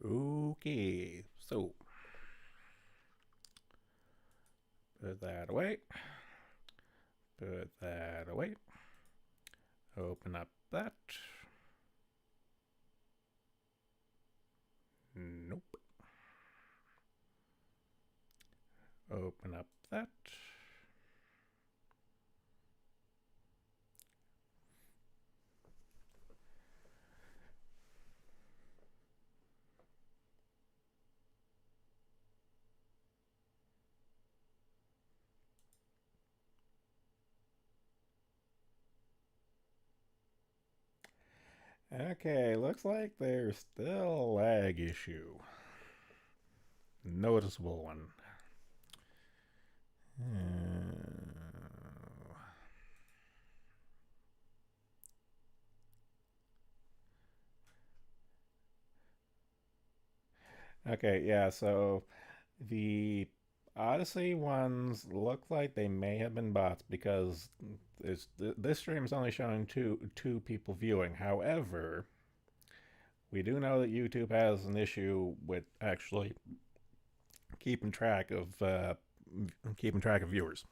Okay, so put that away. Put that away. Open up that. Nope. Open up that. Okay, looks like there's still a lag issue. Noticeable one. Okay, yeah, so the Odyssey ones look like they may have been bots because this stream is only showing two people viewing. However, we do know that YouTube has an issue with actually keeping track of viewers.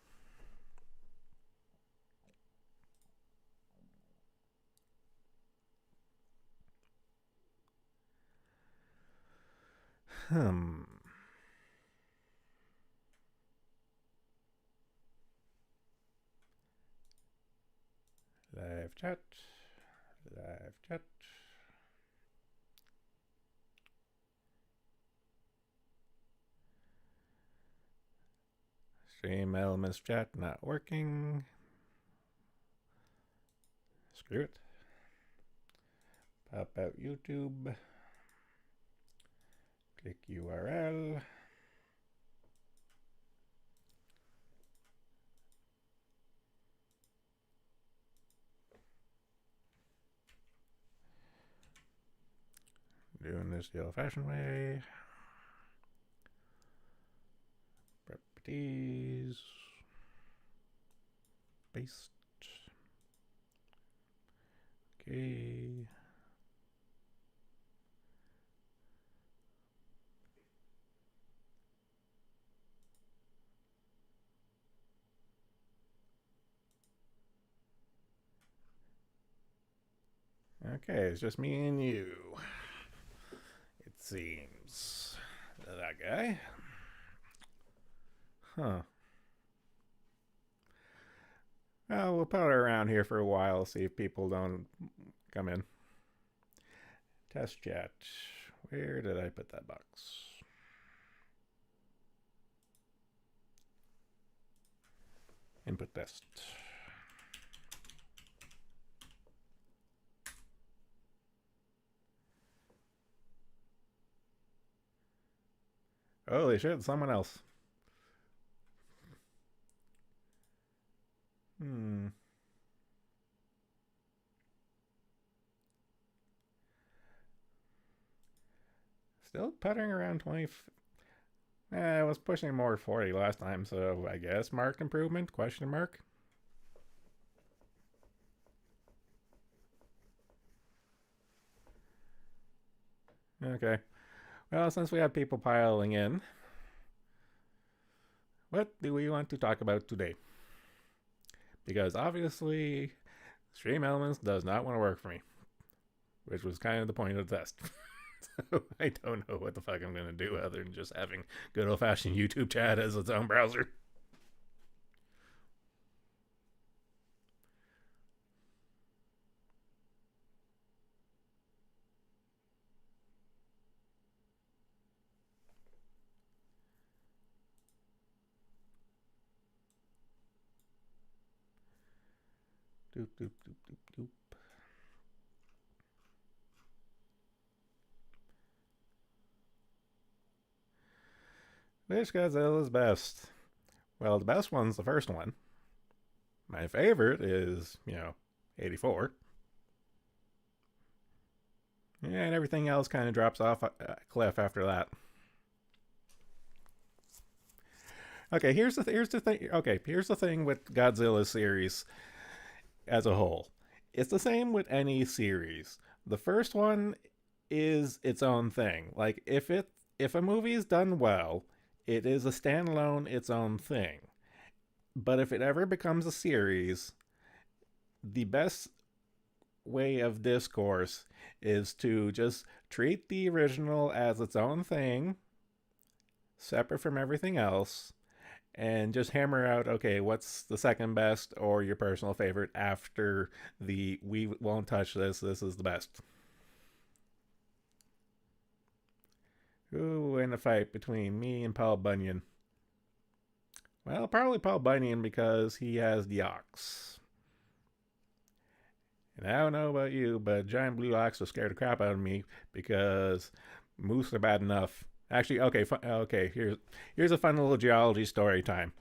Hmm. Live chat. Live chat. Stream elements chat not working. Screw it. Pop out YouTube. Click URL. Doing this the old fashioned way. Properties. Paste. Okay. Okay, it's just me and you. It seems. That guy. Huh. Well, we'll put it around here for a while, see if people don't come in. Test chat. Where did I put that box? Input test. Holy shit, someone else. Still puttering around 20. I was pushing more 40 last time, so I guess marked improvement? Question mark. Okay. Well, since we have people piling in, what do we want to talk about today? Because obviously, Stream Elements does not want to work for me, which was kind of the point of the test. So I don't know what the fuck I'm going to do other than just having good old fashioned YouTube chat as its own browser. Doop, doop, doop, doop, doop. Which Godzilla is best? Well, the best one's the first one. My favorite is, 84. And everything else kind of drops off a cliff after that. Okay, here's the thing. Okay, here's the thing with Godzilla series as a whole. It's the same with any series. The first one is its own thing. Like if a movie is done well, it is a standalone its own thing. But if it ever becomes a series, the best way of discourse is to just treat the original as its own thing, separate from everything else, and just hammer out, okay, what's the second best or your personal favorite after the we won't touch this is the best. Who will win a fight between me and Paul Bunyan? Well, probably Paul Bunyan because he has the ox. And I don't know about you, but giant blue ox will scare the crap out of me because moose are bad enough. Actually, okay, okay. Here's a fun little geology story time.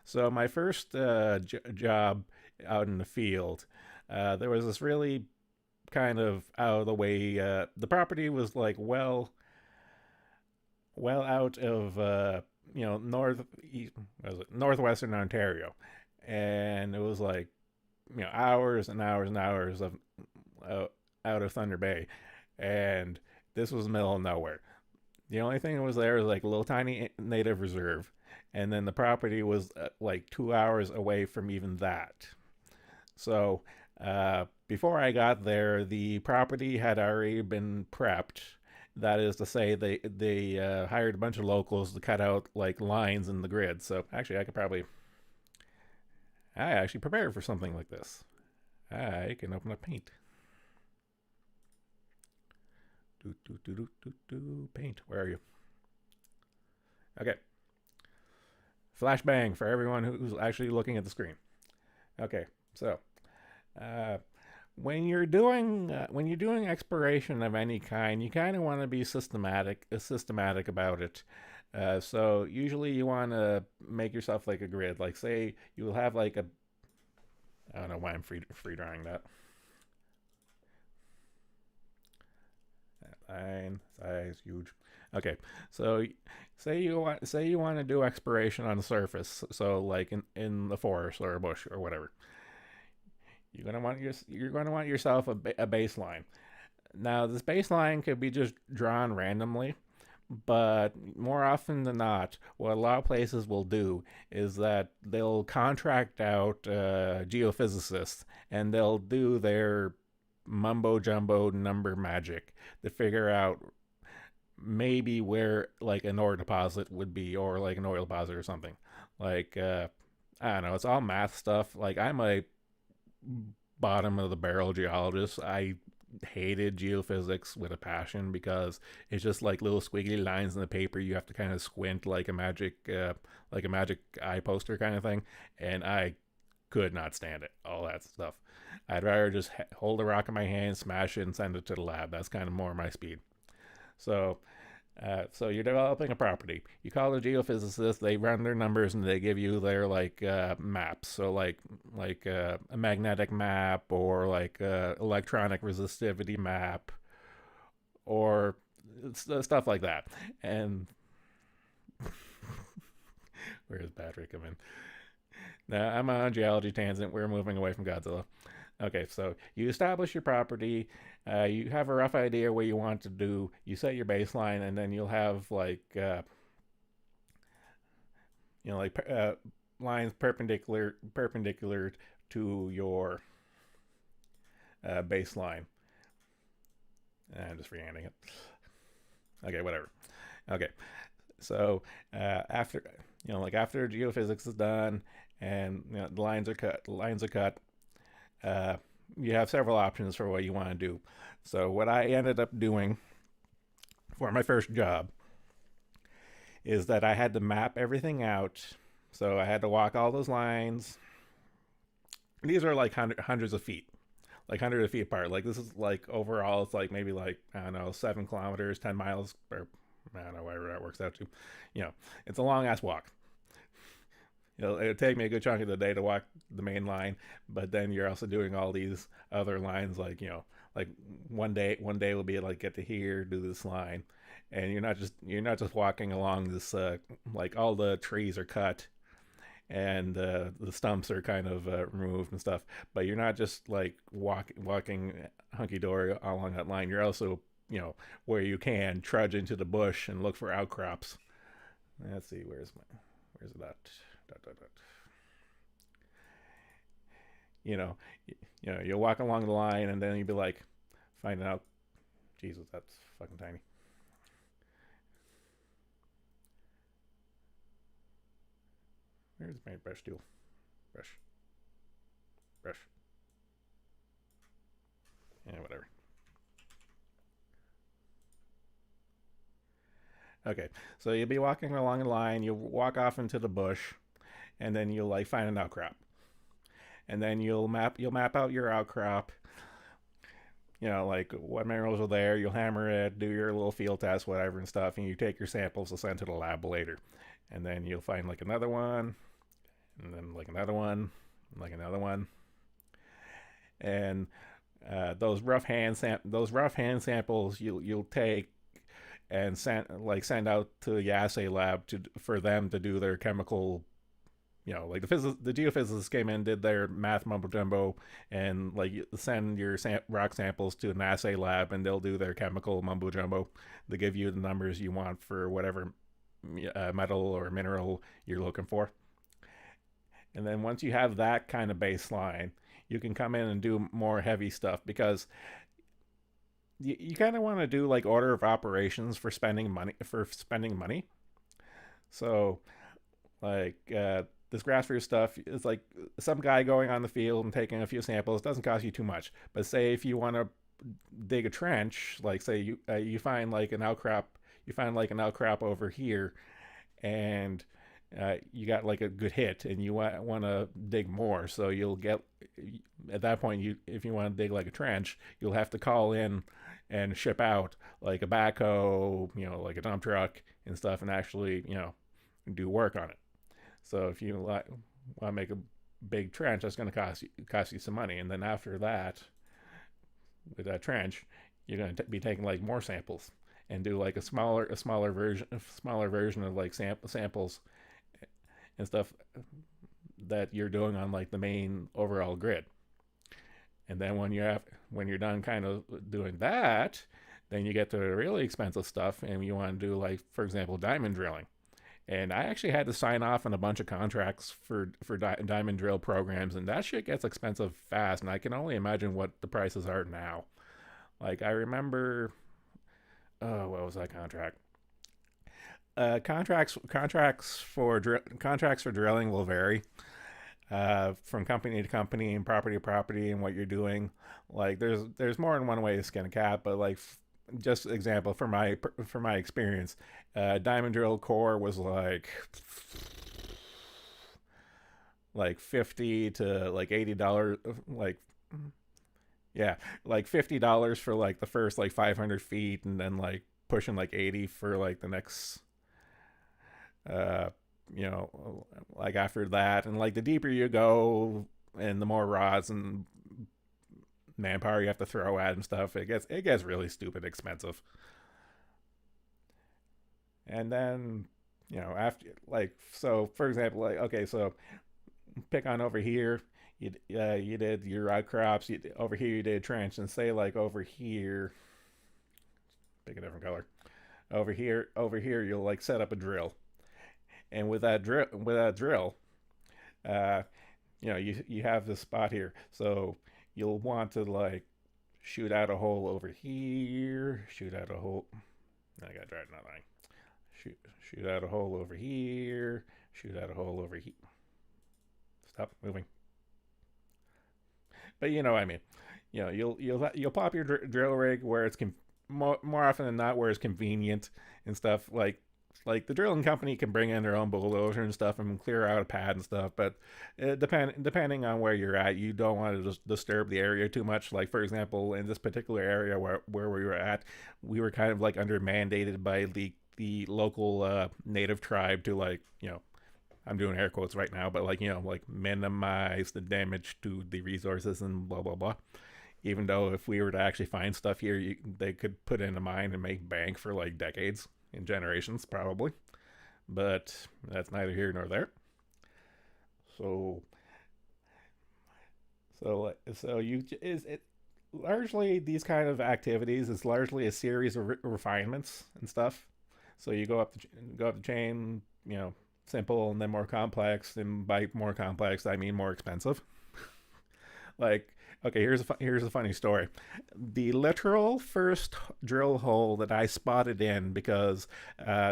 So my first job out in the field, there was this really kind of out of the way. The property was like well out of northwestern Ontario, and it was like hours and hours and hours of out of Thunder Bay, and this was the middle of nowhere. The only thing that was there was like a little tiny native reserve, and then the property was like 2 hours away from even that. So before I got there, the property had already been prepped. That is to say, they hired a bunch of locals to cut out like lines in the grid. So actually, I actually prepared for something like this. I can open up Paint. Paint. Where are you? Okay. Flashbang for everyone who's actually looking at the screen. Okay, so uh, when you're doing exploration of any kind, you kind of want to be systematic about it. So usually you want to make yourself like a grid. Like say you will have like a I don't know why I'm free drawing that. Line size huge. Okay, so say you want to do exploration on the surface. So like in the forest or a bush or whatever. You're gonna want yourself a baseline. Now this baseline could be just drawn randomly, but more often than not, what a lot of places will do is that they'll contract out geophysicists and they'll do their mumbo jumbo number magic to figure out maybe where like an ore deposit would be or like an oil deposit or something. Like I don't know, it's all math stuff. Like I'm a bottom of the barrel geologist. I hated geophysics with a passion because it's just like little squiggly lines in the paper. You have to kind of squint like a magic eye poster kind of thing, and I could not stand it. All that stuff. I'd rather just hold a rock in my hand, smash it, and send it to the lab. That's kind of more my speed. So so you're developing a property. You call the geophysicist. They run their numbers and they give you their like maps. So a magnetic map or like electronic resistivity map or stuff like that. And where does Patrick come in? Now I'm on a geology tangent. We're moving away from Godzilla. Okay, so you establish your property. You have a rough idea what you want to do. You set your baseline, and then you'll have lines perpendicular to your baseline. I'm just freehanding it. Okay, whatever. Okay, so after after geophysics is done and the lines are cut. Uh, you have several options for what you want to do. So what I ended up doing for my first job is that I had to map everything out. So I had to walk all those lines. These are like hundreds of feet, like hundreds of feet apart. Like this is like overall, it's like maybe like I don't know, 7 kilometers, 10 miles, or I don't know whatever that works out to. It's a long ass walk. It'll take me a good chunk of the day to walk the main line, but then you're also doing all these other lines, like like one day will be like get to here, do this line, and you're not just walking along this like all the trees are cut and the stumps are kind of removed and stuff, but you're not just like walking hunky dory along that line. You're also you know, where you can trudge into the bush and look for outcrops. Let's see, where's it at? Dot, dot, dot. You know, you'll walk along the line and then you'll be like, finding out, Jesus, that's fucking tiny. Where's my brush tool? Brush, brush. Yeah, whatever. Okay, so you'll be walking along the line. You'll walk off into the bush, and then you'll like find an outcrop, and then you'll map out your outcrop. You know, like what minerals are there. You'll hammer it, do your little field test, whatever and stuff, and you take your samples to send to the lab later. And then you'll find like another one, and then like another one, like another one, and those rough hand samples you'll take and send out to the assay lab to for them to do their chemical. Like the geophysicists came in, did their math mumbo jumbo, and like send your rock samples to an assay lab, and they'll do their chemical mumbo jumbo to give you the numbers you want for whatever metal or mineral you're looking for. And then once you have that kind of baseline, you can come in and do more heavy stuff because you kind of want to do like order of operations for spending money. So like this grassroots stuff is like some guy going on the field and taking a few samples doesn't cost you too much. But say if you want to dig a trench, like say you find like an outcrop, over here, and you got like a good hit, and you want to dig more. So you'll get at that point, if you want to dig like a trench, you'll have to call in and ship out like a backhoe, like a dump truck and stuff, and actually do work on it. So if you want to make a big trench, that's going to cost you some money, and then after that, with that trench, you're going to be taking like more samples and do like a smaller version of like samples and stuff that you're doing on like the main overall grid. And then when you're done kind of doing that, then you get to the really expensive stuff, and you want to do like, for example, diamond drilling. And I actually had to sign off on a bunch of contracts for diamond drill programs, and that shit gets expensive fast. And I can only imagine what the prices are now. Like I remember, oh, what was that contract? Contracts for drilling will vary from company to company and property to property and what you're doing. Like there's more than one way to skin a cat, but like just example for my experience, diamond drill core was like 50 to like $80, like yeah, like $50 for like the first like 500 feet, and then like pushing like 80 for like the next uh like after that. And like the deeper you go and the more rods and manpower you have to throw at and stuff, it gets really stupid expensive. And then after, like, so for example, like, okay, so pick on over here, you did your outcrops, over here you did trench, and say like over here, pick a different color, over here you'll like set up a drill. And with that drill, uh you have this spot here, so you'll want to like shoot out a hole over here, shoot out a hole, I gotta try another line, shoot out a hole over here, shoot out a hole over here, stop moving. But you know what I mean. You'll pop your drill rig where it's more often than not where it's convenient and stuff. Like the drilling company can bring in their own bulldozer and stuff and clear out a pad and stuff, but depending on where you're at, you don't want to disturb the area too much. Like for example, in this particular area where we were at, we were kind of like under mandated by the local native tribe to like I'm doing air quotes right now, but like like minimize the damage to the resources and blah blah blah. Even though if we were to actually find stuff here, they could put in a mine and make bank for like decades and generations probably. But that's neither here nor there. So so you is it largely these kind of activities is largely a series of refinements and stuff. So you go up the chain, simple and then more complex. And by more complex, I mean more expensive. Like, okay, here's a funny story. The literal first drill hole that I spotted in, because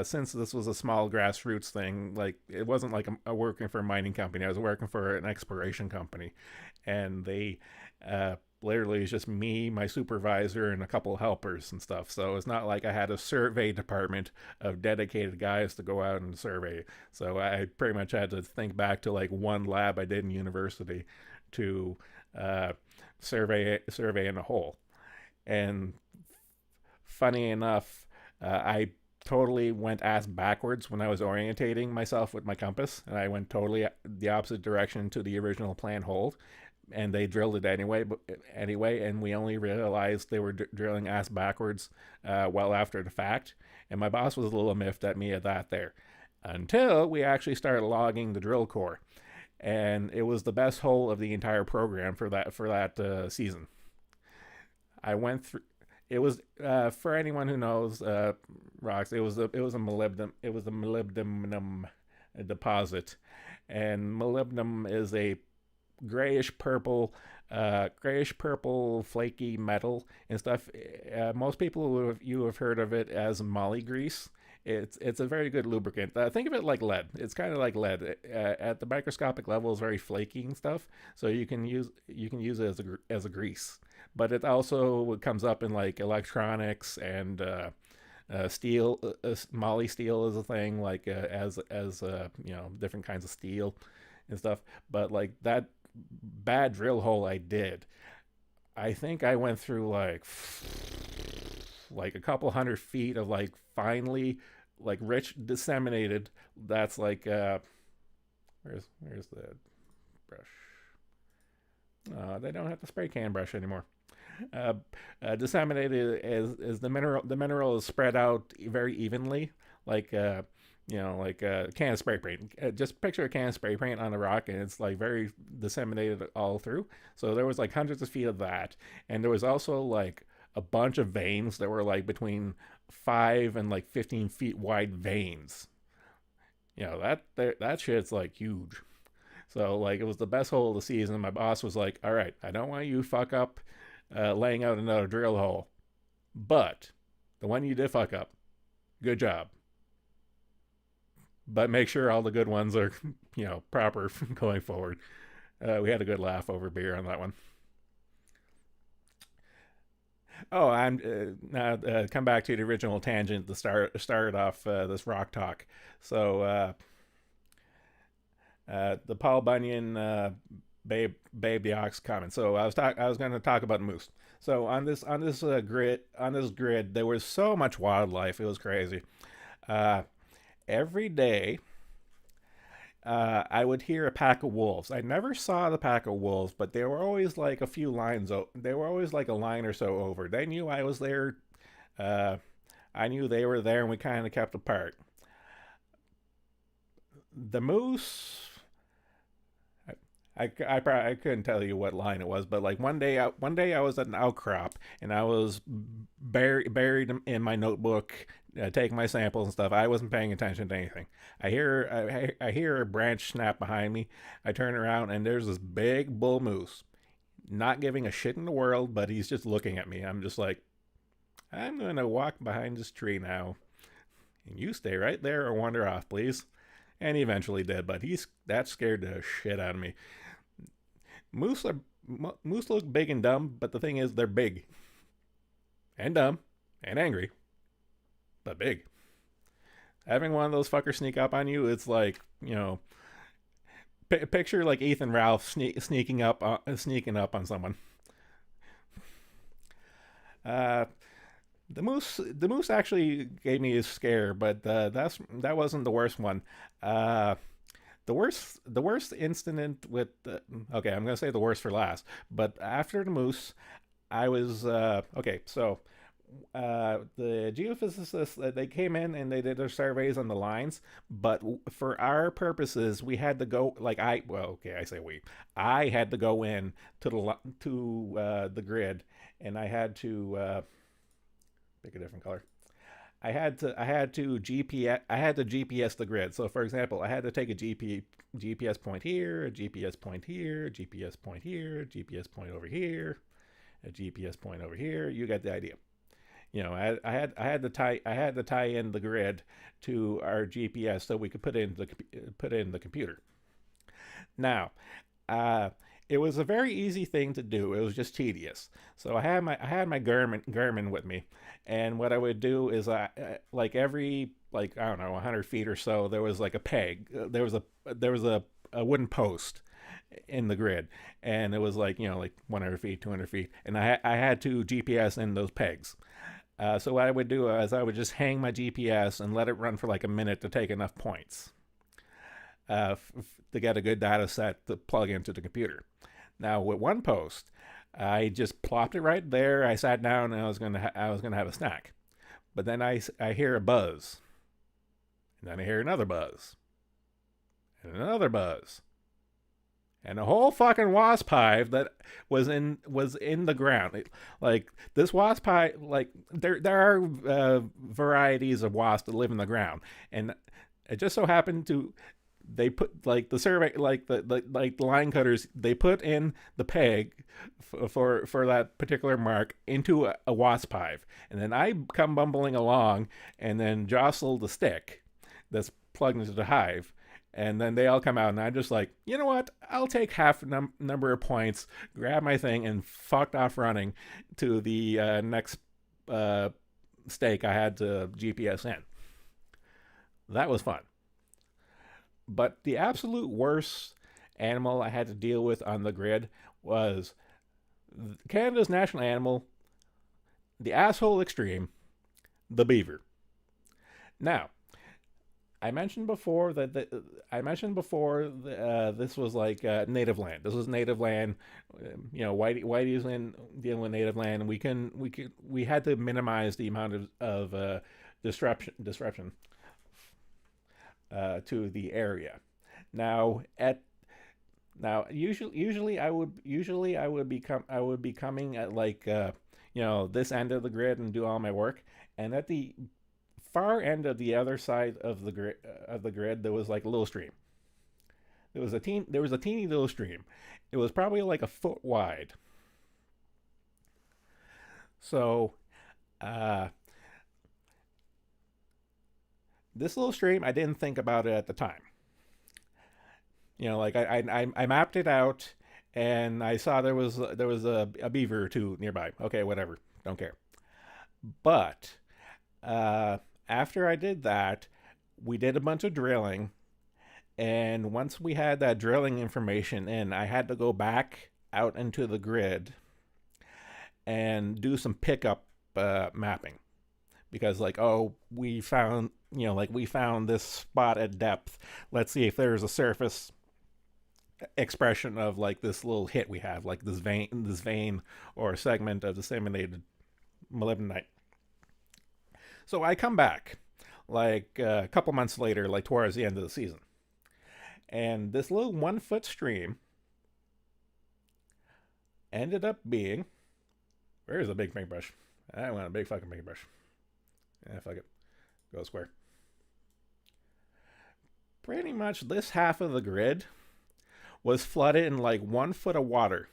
since this was a small grassroots thing, like it wasn't like a working for a mining company. I was working for an exploration company, and they literally it's just me, my supervisor, and a couple of helpers and stuff. So it's not like I had a survey department of dedicated guys to go out and survey. So I pretty much had to think back to like one lab I did in university to uh, survey in a hole. And funny enough, I totally went ass backwards when I was orientating myself with my compass, and I went totally the opposite direction to the original plan hold. And they drilled it anyway, and we only realized they were drilling ass backwards well after the fact. And my boss was a little miffed at me at that there, until we actually started logging the drill core, and it was the best hole of the entire program for that season. I went through. It was for anyone who knows rocks. It was a molybdenum deposit, and molybdenum is a grayish purple flaky metal and stuff. Most people you have heard of it as molly grease. It's a very good lubricant. Think of it like lead. It's kind of like lead. At the microscopic level, it's very flaky and stuff. So you can use it as a grease. But it also comes up in like electronics and steel. Moly steel is a thing, like as different kinds of steel and stuff. But like that bad drill hole I did, I think I went through like a couple 100 feet of like finely like rich disseminated. That's like where's the brush? They don't have the spray can brush anymore. Uh, Disseminated is the mineral is spread out very evenly, like like a can of spray paint. Just picture a can of spray paint on a rock, and it's like very disseminated all through. So there was like hundreds of feet of that, and there was also like a bunch of veins that were like between 5 and like 15 feet wide veins. That shit's like huge. So like it was the best hole of the season. My boss was like, "All right, I don't want you to fuck up laying out another drill hole, but the one you did fuck up, good job. But make sure all the good ones are proper going forward." We had a good laugh over beer on that one. Oh, I'm now come back to the original tangent to start off this rock talk. So the Paul Bunyan Babe the Ox comment. So I was going to talk about moose. So on this grid there was so much wildlife. It was crazy. Uh, every day I would hear a pack of wolves. I never saw the pack of wolves, but they were always like a few lines. They were always like a line or so over. They knew I was there. Uh, I knew they were there, and we kind of kept apart. The moose, I couldn't tell you what line it was, but like one day I was at an outcrop and I was buried in my notebook, taking my samples and stuff. I wasn't paying attention to anything. I hear a branch snap behind me. I turn around and there's this big bull moose, not giving a shit in the world, but he's just looking at me. I'm just like, I'm gonna walk behind this tree now, and you stay right there or wander off, please. And he eventually did, but that scared the shit out of me. Moose are Moose look big and dumb, but the thing is, they're big and dumb and angry, but big. Having one of those fuckers sneak up on you, it's like picture like Ethan Ralph sneaking up on someone. Uh, the moose actually gave me a scare, but that wasn't the worst one. Uh, the worst incident with okay, I'm gonna say the worst for last. But after the moose, I was okay. So the geophysicists they came in and they did their surveys on the lines, but for our purposes, we had to go like I well okay I say we I had to go in to the grid and I had to pick a different color. I had to GPS the grid. So for example, I had to take a GPS point here, a GPS point here, a GPS point here, a GPS point over here, a GPS point over here. You get the idea. I had to tie in the grid to our GPS so we could put in the computer. Now, uh, it was a very easy thing to do. It was just tedious. So I had my Garmin with me, and what I would do is like every, like, I don't know, 100 feet or so, there was like a peg. There was a wooden post in the grid, and it was like, 100 feet, 200 feet, and I had to GPS in those pegs. So what I would do is I would just hang my GPS and let it run for like a minute to take enough points to get a good data set to plug into the computer. Now with one post, I just plopped it right there. I sat down and I was gonna have a snack, but then I hear a buzz, and then I hear another buzz, and another buzz, and a whole fucking wasp hive that was in the ground. Like this wasp hive, like there are varieties of wasps that live in the ground, and it just so happened to, they put like the survey, like the line cutters, they put in the peg for that particular mark into a wasp hive, and then I come bumbling along and then jostle the stick that's plugged into the hive, and then they all come out, and I'm just like, you know what? I'll take half number of points, grab my thing, and fucked off running to the next uh, stake I had to GPS in. That was fun. But the absolute worst animal I had to deal with on the grid was Canada's national animal, the asshole extreme, the beaver. Now, this was like native land. This was native land. Whitey's in dealing with native land, and we had to minimize the amount of disruption to the area. Now at now usually I would be coming at like this end of the grid and do all my work, and at the far end of the other side of the grid there was like a little stream. There was a teeny little stream. It was probably like a foot wide. So uh, this little stream, I didn't think about it at the time. Like I mapped it out, and I saw there was a beaver or two nearby. Okay, whatever, don't care. But after I did that, we did a bunch of drilling, and once we had that drilling information in, I had to go back out into the grid and do some pickup mapping, because like, oh, we found this spot at depth. Let's see if there's a surface expression of like this little hit we have, like this vein or segment of disseminated molybdenite. So I come back like a couple months later, like towards the end of the season, and this little 1 foot stream ended up being, where's a big paintbrush? I want a big fucking paintbrush. Yeah, fuck it, go square. Pretty much this half of the grid was flooded in like 1 foot of water.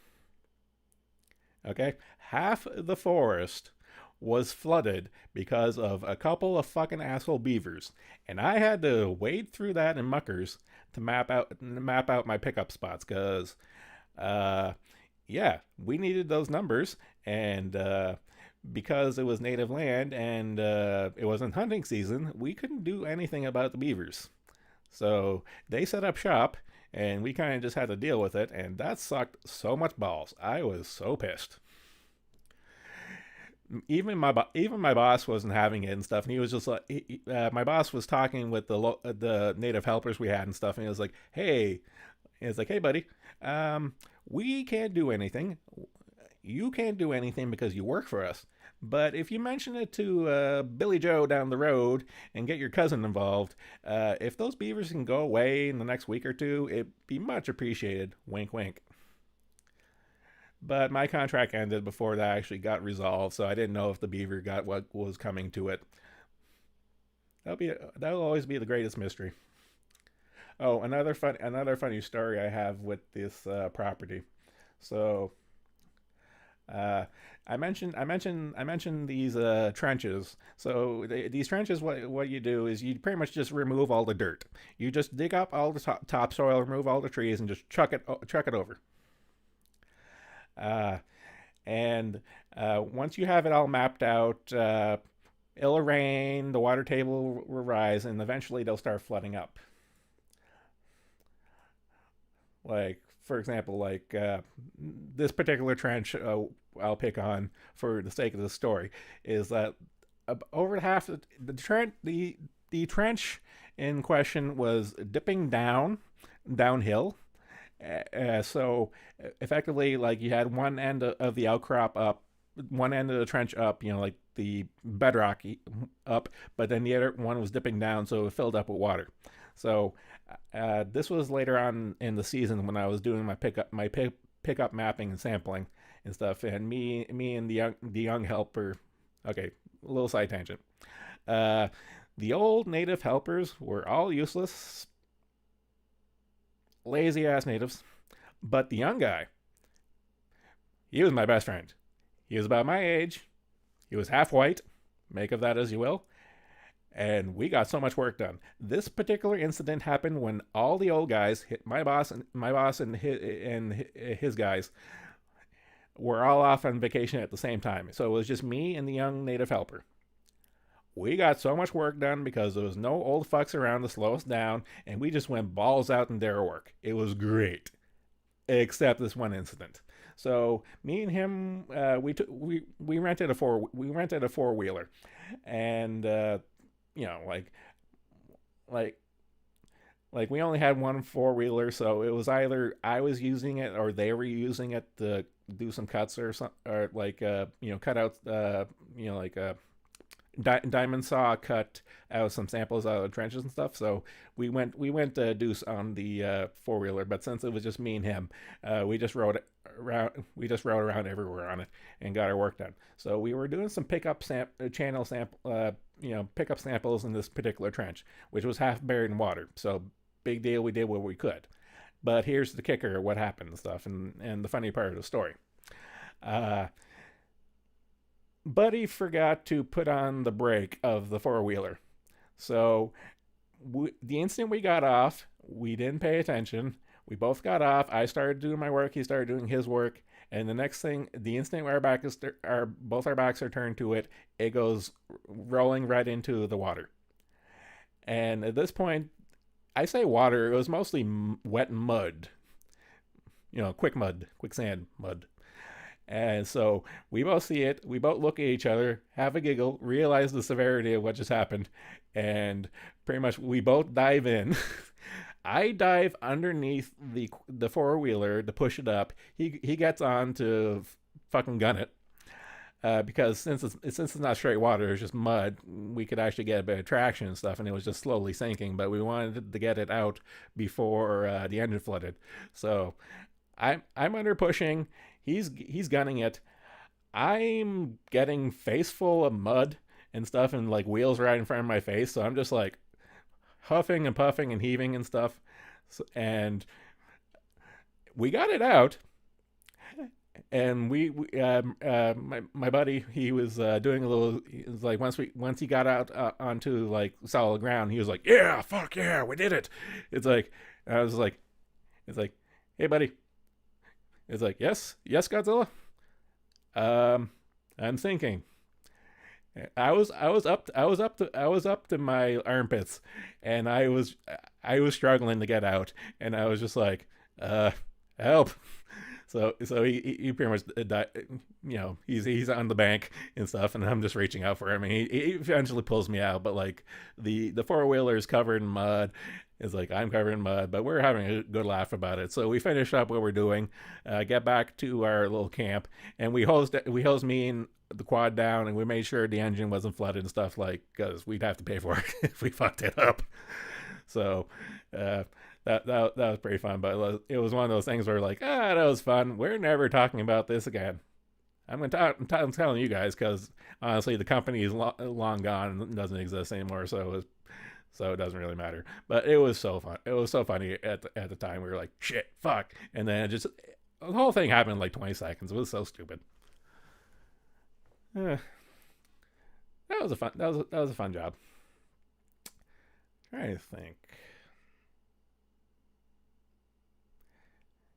Okay, half the forest was flooded because of a couple of fucking asshole beavers, and I had to wade through that in muckers to map out my pickup spots, because uh yeah, we needed those numbers, and because it was native land and it wasn't hunting season, we couldn't do anything about the beavers. So they set up shop, and we kind of just had to deal with it, and that sucked so much balls. I was so pissed. Even my boss wasn't having it and stuff, and he was just like, my boss was talking with the native helpers we had and stuff, and he was like, hey, buddy, we can't do anything. You can't do anything because you work for us. But if you mention it to Billy Joe down the road and get your cousin involved, if those beavers can go away in the next week or two, it'd be much appreciated. Wink, wink. But my contract ended before that actually got resolved, so I didn't know if the beaver got what was coming to it. That'll always be the greatest mystery. Oh, another funny story I have with this property. So uh, I mentioned these trenches. So these trenches, what you do is you pretty much just remove all the dirt. You just dig up all the topsoil, remove all the trees, and just chuck it over. Uh, and once you have it all mapped out, it'll rain, the water table will rise, and eventually they'll start flooding up. Like, for example, this particular trench I'll pick on for the sake of the story is that over half the trench in question was dipping downhill. So effectively, like you had one end of the outcrop up, one end of the trench up, like the bedrock up, but then the other one was dipping down, so it filled up with water. So this was later on in the season when I was doing pickup mapping and sampling and stuff, and me and the young helper. Okay, a little side tangent. Uh, the old native helpers were all useless, lazy ass natives, but the young guy, he was my best friend. He was about my age. He was half white. Make of that as you will. And we got so much work done. This particular incident happened when all the old guys hit my boss and his guys were all off on vacation at the same time. So it was just me and the young native helper. We got so much work done because there was no old fucks around to slow us down, and we just went balls out and did our work. It was great, except this one incident. So me and him, we rented a four wheeler, and you know, like we only had one four wheeler, so it was either I was using it or they were using it to do some cuts or some or cut out diamond saw cut out some samples out of the trenches and stuff. So we went deuce on the four wheeler, but since it was just me and him, we just rode around everywhere on it and got our work done. So we were doing some channel sample pickup samples in this particular trench, which was half buried in water. So big deal, we did what we could. But here's the kicker: what happened and stuff, and the funny part of the story. Uh, Buddy forgot to put on the brake of the four wheeler. So the instant we got off, we didn't pay attention. We both got off. I started doing my work. He started doing his work. And the next thing, the instant both our backs are turned to it, it goes rolling right into the water. And at this point, I say water. It was mostly wet mud. Quicksand mud. And so we both see it. We both look at each other, have a giggle, realize the severity of what just happened, and pretty much we both dive in. I dive underneath the four wheeler to push it up. He gets on to fucking gun it. Because since it's not straight water, it's just mud. We could actually get a bit of traction and stuff, and it was just slowly sinking. But we wanted to get it out before the engine flooded. So I'm under pushing. He's gunning it. I'm getting face full of mud and stuff, and like wheels right in front of my face. So I'm just like huffing and puffing and heaving and stuff. And we got it out. And my buddy, he was doing a little. It was like once he got out onto like solid ground, he was like, "Yeah, fuck yeah, we did it." It's like I was like, it's like, "Hey, buddy." It's like, yes, Godzilla. I'm thinking. I was up to my armpits, and I was struggling to get out, and I was just like, help. So he pretty much he's on the bank and stuff, and I'm just reaching out for him, and he eventually pulls me out, but like the four wheeler is covered in mud. It's like I'm covered in mud, but we're having a good laugh about it. So we finish up what we're doing, get back to our little camp, and we hosed me and the quad down, and we made sure the engine wasn't flooded and stuff, like because we'd have to pay for it if we fucked it up. So that was pretty fun. But it was one of those things where like, that was fun. We're never talking about this again. I'm telling you guys because honestly, the company is long gone and doesn't exist anymore. So it doesn't really matter. But it was so fun. It was so funny at the time. We were like, shit, fuck, and then it just the whole thing happened in like 20 seconds. It was so stupid. Uh, that was a fun job. Trying to think.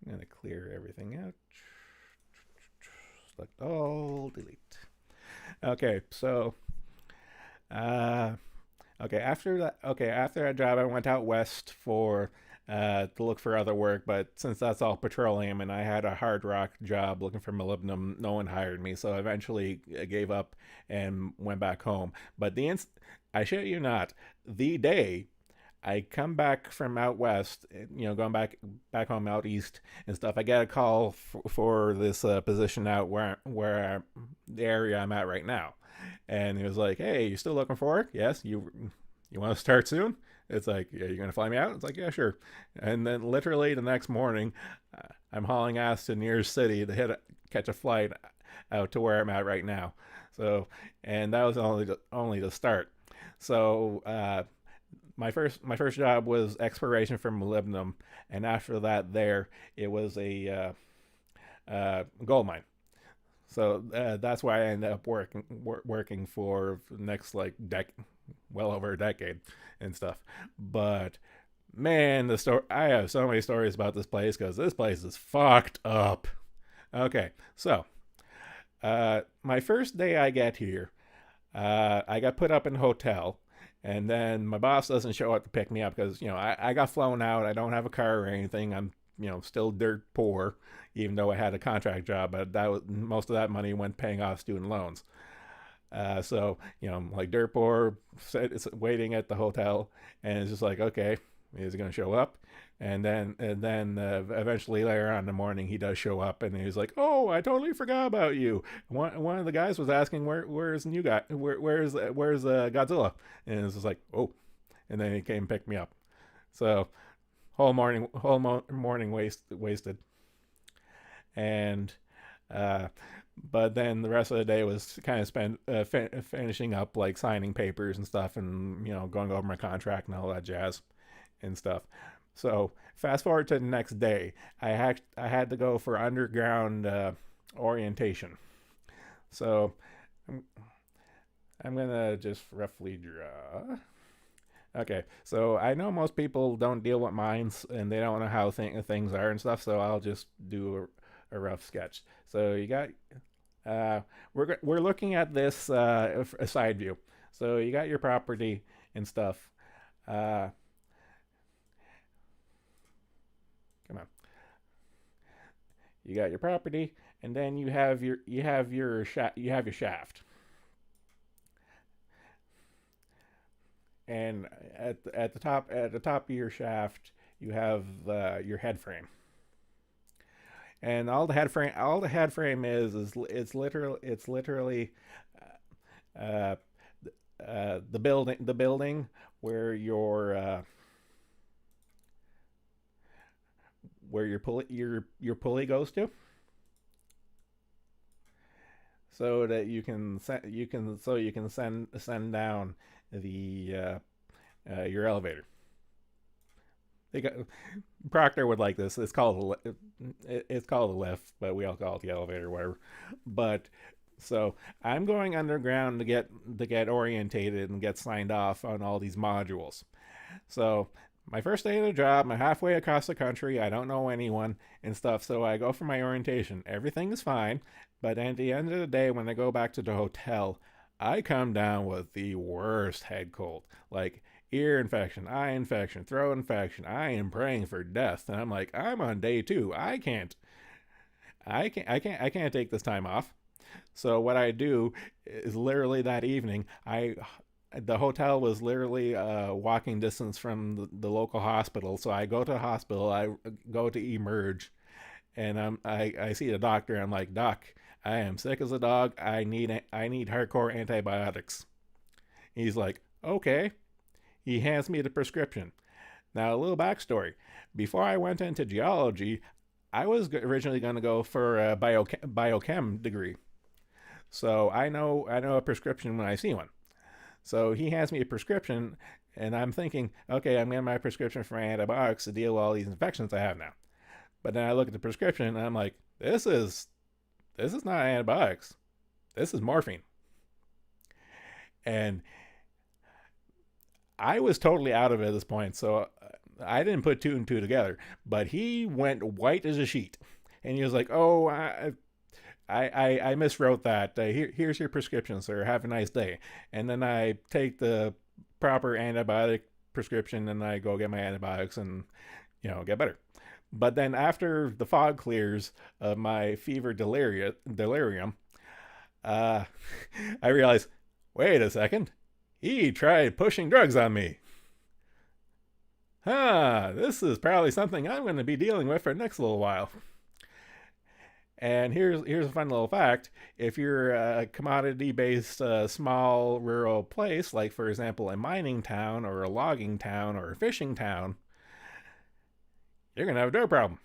I'm gonna clear everything out. Select all, delete. Okay, so uh, after that job, I went out west for to look for other work. But since that's all petroleum, and I had a hard rock job looking for molybdenum, no one hired me. So I eventually gave up and went back home. But I shit you not, the day I come back from out west, going back home out east and stuff. I get a call for this position out where the area I'm at right now, and he was like, "Hey, you still looking for work? Yes, you want to start soon?" It's like, "Yeah, you're gonna fly me out?" It's like, "Yeah, sure." And then literally the next morning, I'm hauling ass to nearest city to catch a flight out to where I'm at right now. So, and that was only the start. So my first job was exploration for molybdenum, and after that, it was a gold mine. So that's why I ended up working for the next like well over a decade and stuff. But man, the story I have so many stories about this place because this place is fucked up. Okay, so my first day I get here, I got put up in a hotel, and then my boss doesn't show up to pick me up because I got flown out. I don't have a car or anything. I'm still dirt poor, even though I had a contract job. But most of that money went paying off student loans. So I'm like dirt poor, it's waiting at the hotel, and it's just like, okay, is he gonna show up? And then eventually later on in the morning he does show up, and he's like, "Oh, I totally forgot about you." One of the guys was asking where's the new guy, where's Godzilla, and it's just like, oh, and then he came and picked me up. So whole morning wasted, and uh, but then the rest of the day was kind of spent finishing up like signing papers and stuff, and going over my contract and all that jazz and stuff. So fast forward to the next day, I had to go for underground orientation. So I'm, I'm gonna just roughly draw. Okay, so I know most people don't deal with mines and they don't know how things are and stuff. So I'll just do a rough sketch. So you got uh, we're looking at this a side view. So you got your property and stuff. Uh, Come on, you got your property, and then you have your shaft, and at the top of your shaft you have your head frame, and all the head frame is it's literally uh, the building where your pulley goes to, so that you can send down the your elevator. They got, Proctor would like this. It's called a lift, but we all call it the elevator, or whatever. But so I'm going underground to get orientated and get signed off on all these modules. So my first day of the job, I'm halfway across the country. I don't know anyone and stuff. So I go for my orientation. Everything is fine. But at the end of the day, when I go back to the hotel, I come down with the worst head cold. Like ear infection, eye infection, throat infection. I am praying for death. And I'm like, I'm on day two. I can't take this time off. So what I do is literally that evening, the hotel was literally walking distance from the local hospital. So I go to the hospital. I go to emerge, and I see the doctor. I'm like, Doc, I am sick as a dog. I need hardcore antibiotics. He's like, okay. He hands me the prescription. Now, a little backstory. Before I went into geology, I was originally going to go for a biochem degree. So I know a prescription when I see one. So he hands me a prescription, and I'm thinking, okay, I'm getting my prescription for antibiotics to deal with all these infections I have now. But then I look at the prescription, and I'm like, this is not antibiotics. This is morphine. And I was totally out of it at this point, so I didn't put two and two together. But he went white as a sheet, and he was like, "Oh, I miswrote that. Here's your prescription, sir. Have a nice day." And then I take the proper antibiotic prescription, and I go get my antibiotics, and get better. But then after the fog clears of my fever delirium, uh, I realized, wait a second, he tried pushing drugs on me. This is probably something I'm going to be dealing with for the next little while. And here's a fun little fact. If you're a commodity-based small rural place, like for example a mining town or a logging town or a fishing town, you're going to have a drug problem.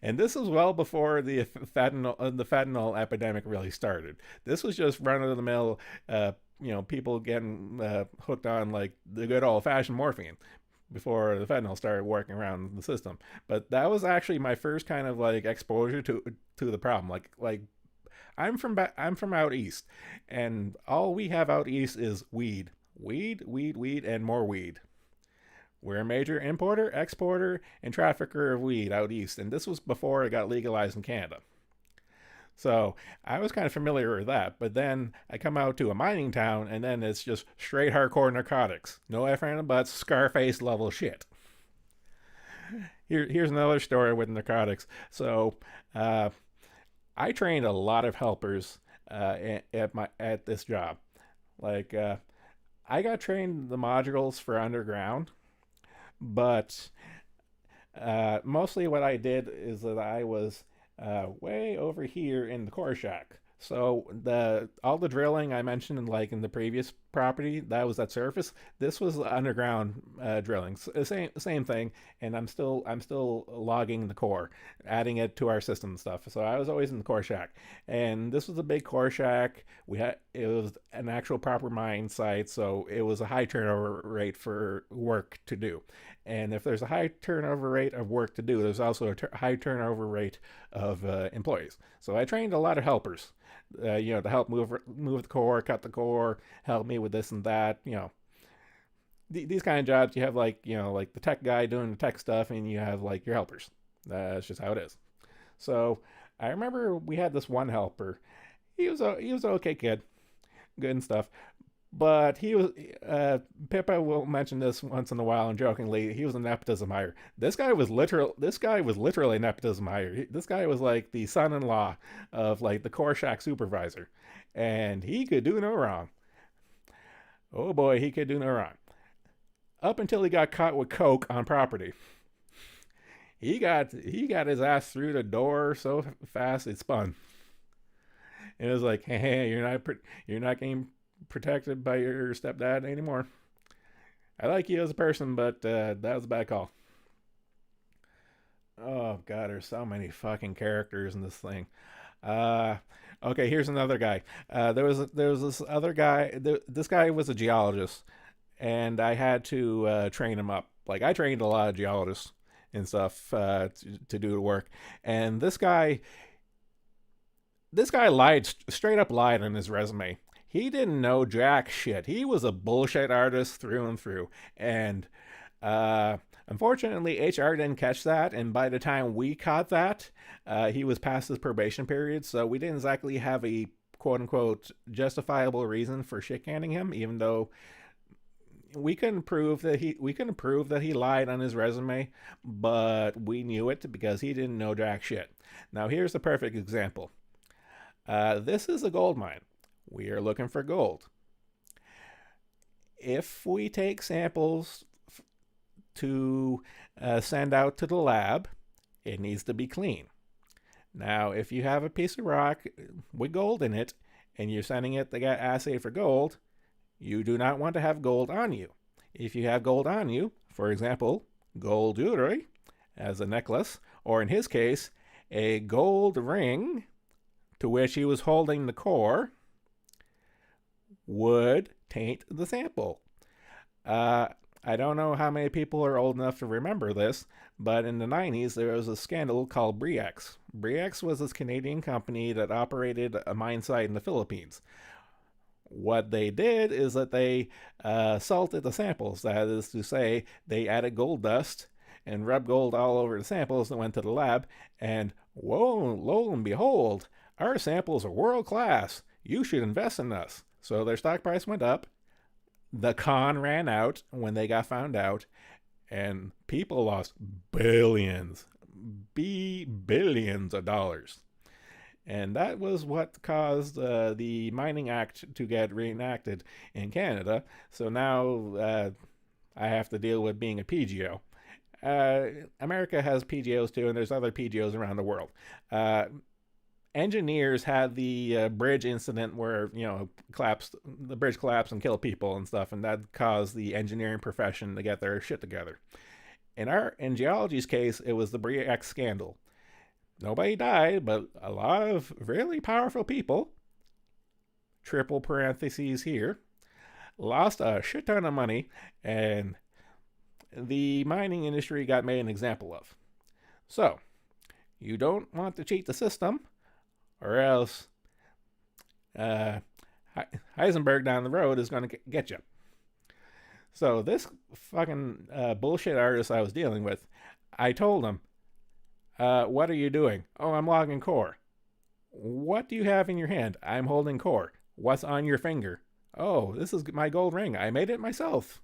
And this was well before the fentanyl epidemic really started. This was just run of the mill, people getting hooked on like the good old fashioned morphine before the fentanyl started working around the system. But that was actually my first kind of like exposure to the problem. Like I'm from out east, and all we have out east is weed, and more weed. We're a major importer, exporter, and trafficker of weed out east, and this was before it got legalized in Canada. So I was kind of familiar with that, but then I come out to a mining town, and then it's just straight hardcore narcotics. No ifs, ands, buts, Scarface level shit. Here's another story with narcotics. So I trained a lot of helpers at this job. Like I got trained the modules for underground, but mostly what I did is that I was way over here in the core shack. So all the drilling I mentioned in the previous property, that was at surface. This was underground drilling. Same thing, and I'm still logging the core, adding it to our system and stuff. So I was always in the core shack, and this was a big core shack. It was an actual proper mine site, so it was a high turnover rate for work to do. And if there's a high turnover rate of work to do, there's also a high turnover rate of employees. So I trained a lot of helpers, to help move the core, cut the core, help me with this and that. These kind of jobs, you have like the tech guy doing the tech stuff, and you have like your helpers. That's just how it is. So I remember we had this one helper. He was an okay kid, good and stuff. But he was Pippa will mention this once in a while and jokingly, he was a nepotism hire. This guy was literally a nepotism hire. This guy was like the son-in-law of like the core shack supervisor, and he could do no wrong. Oh boy, he could do no wrong. Up until he got caught with coke on property. He got his ass through the door so fast it spun. And it was like, hey, you're not getting protected by your stepdad anymore. I like you as a person, but that was a bad call. Oh god, there's so many fucking characters in this thing. Uh, okay, here's another guy. There was this other guy. This guy was a geologist, and I had to train him up. Like I trained a lot of geologists and stuff to do the work, and this guy lied, straight up lied on his resume. He didn't know jack shit. He was a bullshit artist through and through. And uh, unfortunately, HR didn't catch that. And by the time we caught that, he was past his probation period. So we didn't exactly have a quote unquote justifiable reason for shit canning him, even though we couldn't prove that he lied on his resume, but we knew it because he didn't know jack shit. Now here's the perfect example. This is a gold mine. We are looking for gold. If we take samples to send out to the lab, it needs to be clean. Now, if you have a piece of rock with gold in it and you're sending it to get assayed for gold, you do not want to have gold on you. If you have gold on you, for example, gold jewelry as a necklace, or in his case, a gold ring to which he was holding the core, would taint the sample. Uh, I don't know how many people are old enough to remember this, but in the 90s there was a scandal called Bre-X. Bre-X was this Canadian company that operated a mine site in the Philippines. What they did is that they salted the samples. That is to say, they added gold dust and rubbed gold all over the samples that went to the lab. And whoa, lo and behold, our samples are world class. You should invest in us. So their stock price went up. The con ran out when they got found out, and people lost billions, billions of dollars. And that was what caused the Mining Act to get reenacted in Canada. So now I have to deal with being a PGO. America has PGOs too, and there's other PGOs around the world. Engineers had the bridge incident where the bridge collapsed and killed people and stuff, and that caused the engineering profession to get their shit together. In geology's case, it was the Bre-X scandal. Nobody died, but a lot of really powerful people, triple parentheses here, lost a shit ton of money, and the mining industry got made an example of. So, you don't want to cheat the system, or else Heisenberg down the road is going to get you. So this fucking bullshit artist I was dealing with, I told him, what are you doing? Oh, I'm logging core. What do you have in your hand? I'm holding core. What's on your finger? Oh, this is my gold ring. I made it myself.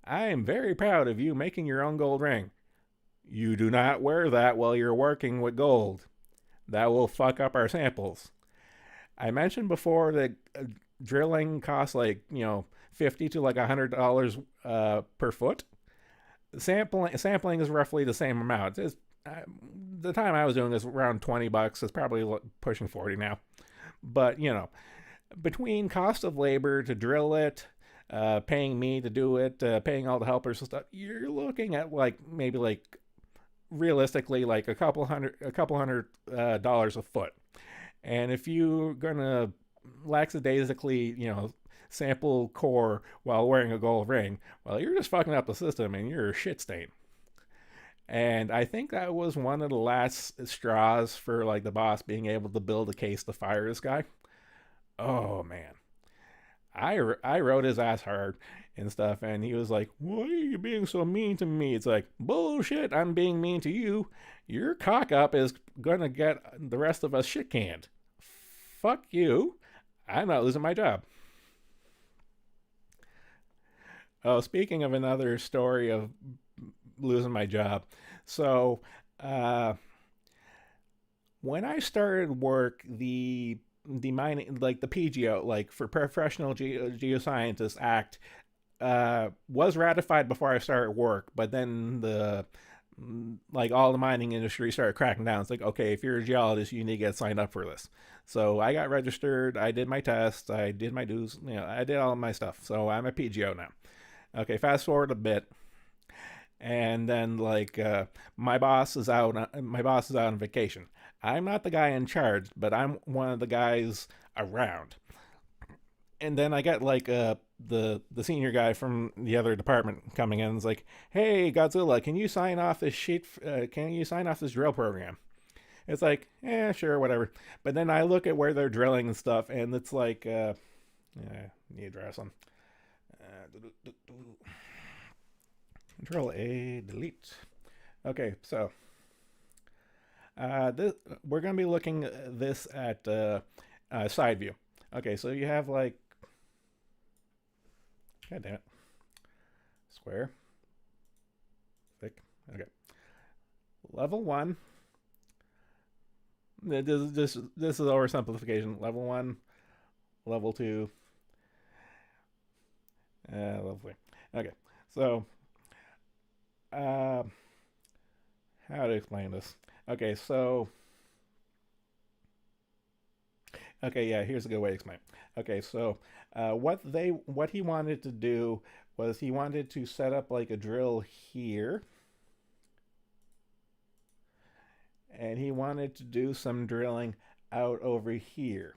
I am very proud of you making your own gold ring. You do not wear that while you're working with gold. That will fuck up our samples. I mentioned before that drilling costs like, $50 to like $100 per foot. Sampling is roughly the same amount. The time I was doing is around $20. It's probably pushing 40 now. But, between cost of labor to drill it, paying me to do it, paying all the helpers and stuff, you're looking at maybe realistically a couple hundred dollars a foot. And if you're gonna lackadaisically sample core while wearing a gold ring, well, you're just fucking up the system and you're a shit stain. And I think that was one of the last straws for the boss being able to build a case to fire this guy. Oh man, I wrote his ass hard and stuff, and he was like, why are you being so mean to me? It's like, bullshit, I'm being mean to you. Your cock up is gonna get the rest of us shit canned. Fuck you. I'm not losing my job. Oh, speaking of another story of losing my job. So, when I started work, the mining, the PGO, for Professional Geoscientists Act, was ratified before I started work, but then all the mining industry started cracking down. It's like, okay, if you're a geologist, you need to get signed up for this. So I got registered, I did my tests, I did my dues, I did all of my stuff. So I'm a PGO now. Okay, fast forward a bit, and then my boss is out. My boss is out on vacation. I'm not the guy in charge, but I'm one of the guys around. And then I get the senior guy from the other department coming in. And is like, hey Godzilla, can you sign off this sheet? Can you sign off this drill program? It's like, sure, whatever. But then I look at where they're drilling and stuff, and it's like, need to address them. Control A, delete. Okay, so we're going to be looking at this at side view. Okay, so you have God damn it. Square. Thick. Okay. Level 1. This is oversimplification. Level 1, level 2, level 3. Okay, so how to explain this? Okay, so here's a good way to explain. Okay, so what he wanted to do was he wanted to set up like a drill here, and he wanted to do some drilling out over here,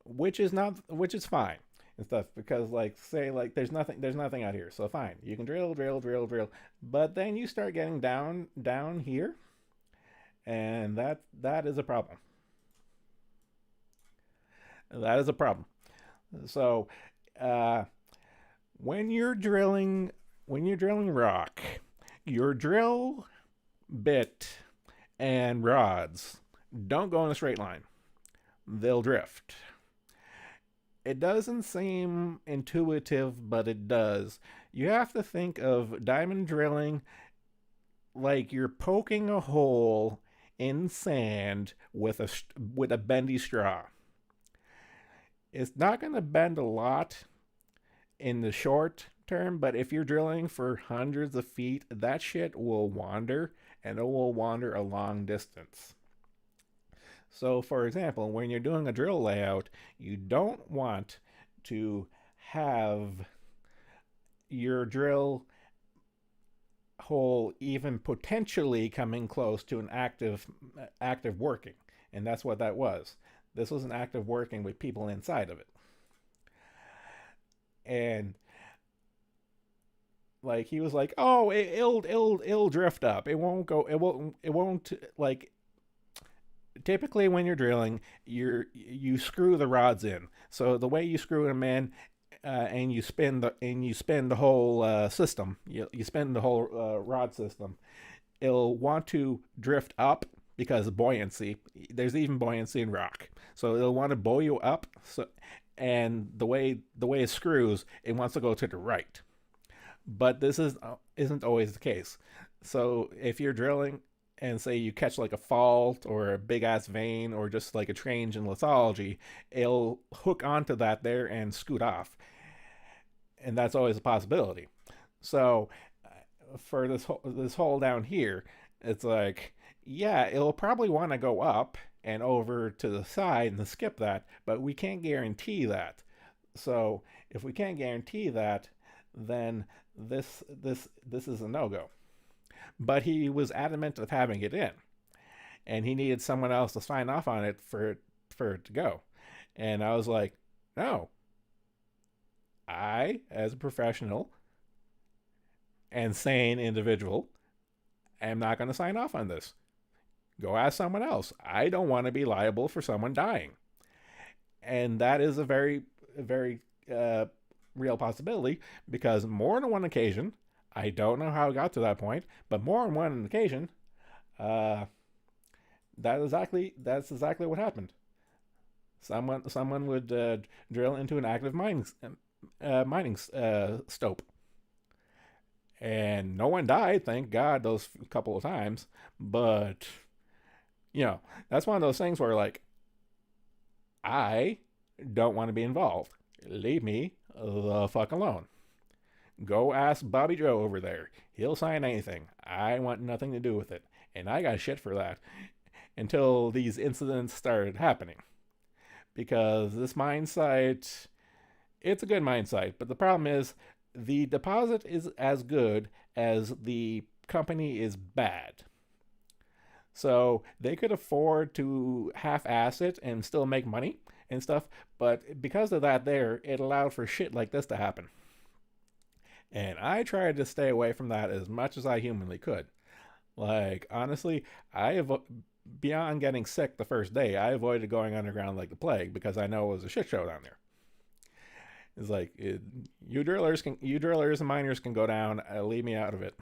which is fine and stuff, because like say like there's nothing out here, so fine, you can drill, but then you start getting down here, and that is a problem. That is a problem. So uh, when you're drilling rock, your drill bit and rods don't go in a straight line. They'll drift. It doesn't seem intuitive, but it does. You have to think of diamond drilling like you're poking a hole in sand with a bendy straw. It's not going to bend a lot in the short term, but if you're drilling for hundreds of feet, that shit will wander, and it will wander a long distance. So, for example, when you're doing a drill layout, you don't want to have your drill hole even potentially coming close to an active working, and that's what that was. This was an active working with people inside of it, and like he was like, "Oh, it'll drift up. It won't go. It won't like." Typically, when you're drilling, you screw the rods in. So the way you screw them in, and you spin the whole system. You spin the whole rod system. It'll want to drift up because of buoyancy. There's even buoyancy in rock, so it'll want to buoy you up. So, and the way it screws, it wants to go to the right. But this isn't always the case. So if you're drilling and say you catch like a fault or a big ass vein or just like a change in lithology, it'll hook onto that there and scoot off, and that's always a possibility. So for this hole down here, it's like, yeah, it'll probably want to go up and over to the side and skip that, but we can't guarantee that. So if we can't guarantee that, then this is a no go. But he was adamant of having it in, and he needed someone else to sign off on it for it to go. And I was like, no, I, as a professional and sane individual, am not going to sign off on this. Go ask someone else. I don't want to be liable for someone dying. And that is a very real possibility, because more than one occasion, I don't know how it got to that point, but more than one occasion, uh, that's exactly what happened. Someone would drill into an active mining stope, and no one died, thank God, those couple of times. But you know, that's one of those things where like I don't want to be involved. Leave me the fuck alone. Go ask Bobby Joe over there. He'll sign anything. I want nothing to do with it. And I got shit for that until these incidents started happening. Because this mine site, it's a good mine site, but the problem is the deposit is as good as the company is bad. So they could afford to half-ass it and still make money and stuff, but because of that there, it allowed for shit like this to happen. And I tried to stay away from that as much as I humanly could. Like, honestly, beyond getting sick the first day, I avoided going underground like the plague because I know it was a shit show down there. It's like, you drillers and miners can go down, leave me out of it.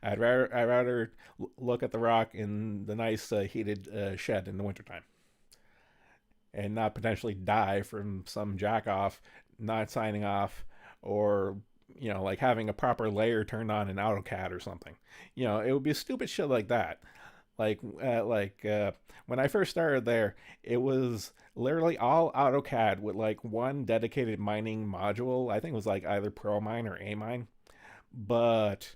I'd rather look at the rock in the nice heated shed in the wintertime and not potentially die from some jack off not signing off, or like having a proper layer turned on in AutoCAD or something. It would be stupid shit like that. When I first started there, it was literally all AutoCAD with like one dedicated mining module. I think it was like either ProMine or Amine, but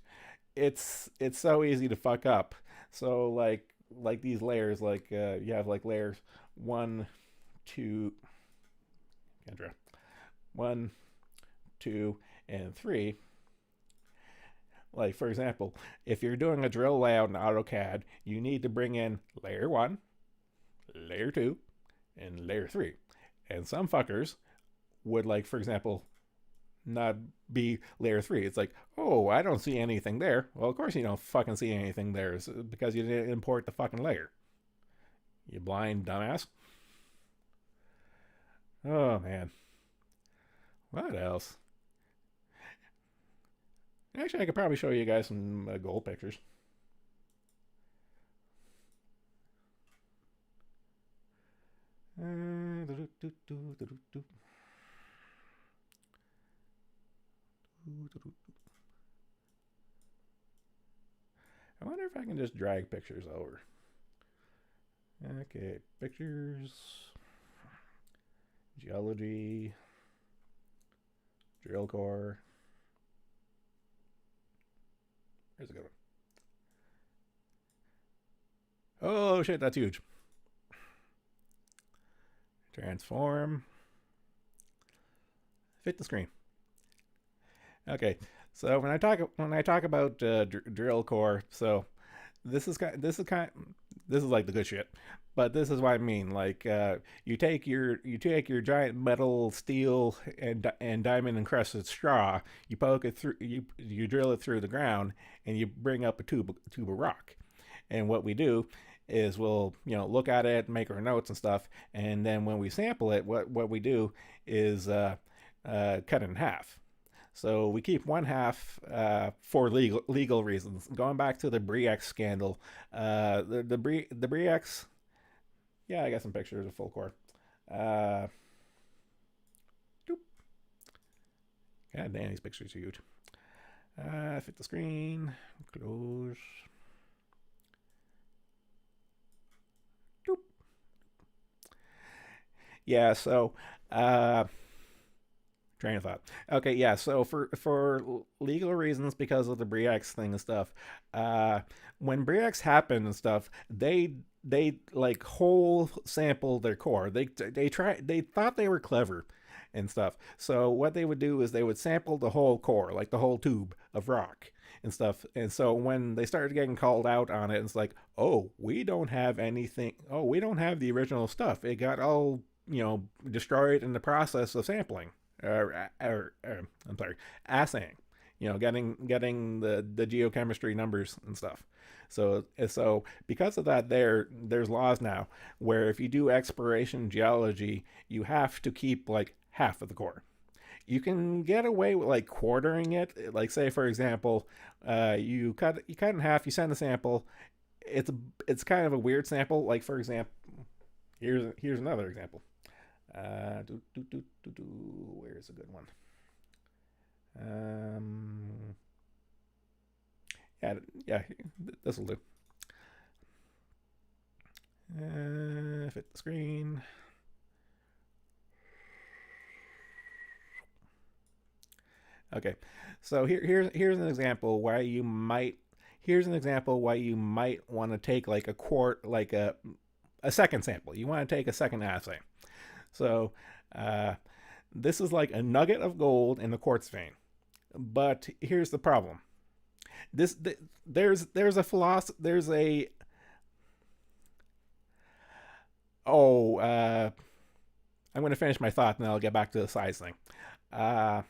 it's so easy to fuck up. So like these layers, like you have like layers one, two, Kendra. 1, 2, and 3. Like, for example, if you're doing a drill layout in AutoCAD, you need to bring in layer 1, layer 2, and layer 3. And some fuckers would, like, for example, not be layer 3. It's like, oh, I don't see anything there. Well, of course you don't fucking see anything there because you didn't import the fucking layer. You blind dumbass. Oh, man. What else? Actually, I could probably show you guys some gold pictures. I wonder if I can just drag pictures over. Okay, pictures, geology, drill core. Here's a good one. Oh shit, that's huge. Transform. Fit the screen. Okay, so when I talk about drill core, so this is like the good shit. But this is what I mean. Like you take your giant metal, steel, and diamond encrusted straw. You poke it through. You drill it through the ground, and you bring up a tube of rock. And what we do is we'll look at it, make our notes and stuff, and then when we sample it, what we do is cut it in half. So we keep one half for legal reasons. Going back to the Briex scandal, the Briex, yeah, I got some pictures of full core. Uh, God damn, these pictures are huge. Fit the screen, close. Doop. Yeah, so train of thought. Okay, yeah. So for legal reasons, because of the Briex thing and stuff, uh, when Briex happened and stuff, they like whole sample their core. They thought they were clever and stuff. So what they would do is they would sample the whole core, like the whole tube of rock and stuff. And so when they started getting called out on it, it's like, oh, we don't have anything. Oh, we don't have the original stuff. It got all destroyed in the process of sampling. I'm sorry, assaying. Getting the geochemistry numbers and stuff. So because of that, there's laws now where if you do exploration geology, you have to keep like half of the core. You can get away with like quartering it. Like say for example, you cut in half, you send a sample. It's kind of a weird sample. Like for example, here's another example. Where's a good one? Yeah, yeah, this will do. Fit the screen. Okay, so here's an example why you might want to take like a a second sample. You want to take a second assay. So uh, this is like a nugget of gold in the quartz vein. But here's the problem. There's a philosophy. There's a oh I'm going to finish my thought and then I'll get back to the size thing. Uh,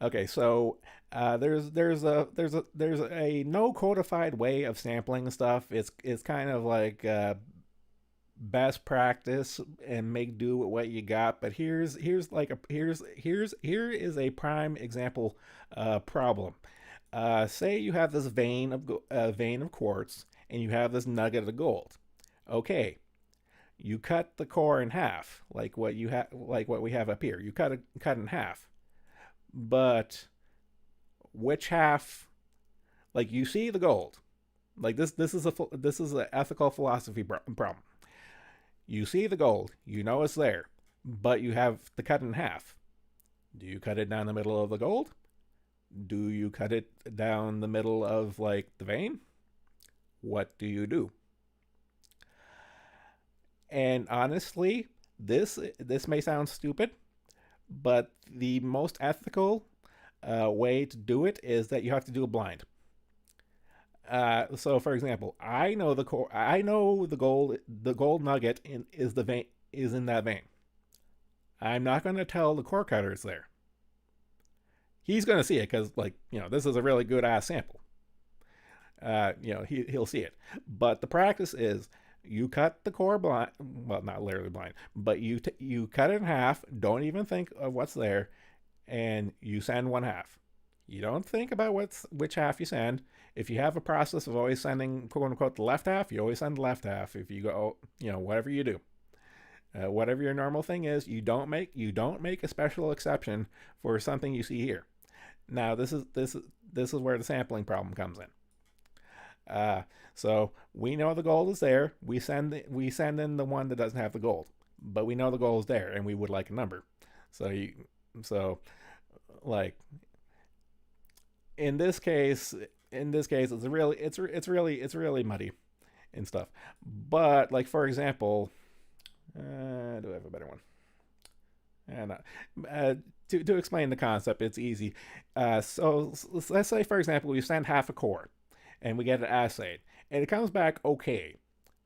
okay, so there's a no codified way of sampling stuff. It's kind of like best practice and make do with what you got. But here is a prime example problem. Say you have this vein of quartz and you have this nugget of gold. Okay, you cut the core in half, like what we have up here. You cut in half, but which half? Like you see the gold. Like this is an ethical philosophy problem. You see the gold, you know it's there, but you have to cut it in half. Do you cut it down the middle of the gold? Do you cut it down the middle of like the vein? What do you do? And honestly, this may sound stupid, But the most ethical way to do it is that you have to do it blind. So, for example, I know the core. I know the gold. The gold nugget is the vein is in that vein. I'm not going to tell the core cutter it's there. He's going to see it because, like, this is a really good ass sample. He'll see it. But the practice is you cut the core blind. Well, not literally blind, but you cut it in half. Don't even think of what's there, and you send one half. You don't think about which half you send. If you have a process of always sending quote unquote the left half, you always send the left half. If you go, whatever you do, whatever your normal thing is, you don't make a special exception for something you see here. Now this is where the sampling problem comes in. So we know the gold is there. We send in the one that doesn't have the gold, but we know the gold is there, and we would like a number. So so like in this case, it's really muddy and stuff. But like for example, do I have a better one? And to explain the concept, it's easy. So let's say, for example, we send half a core, and we get an assay, and it comes back okay,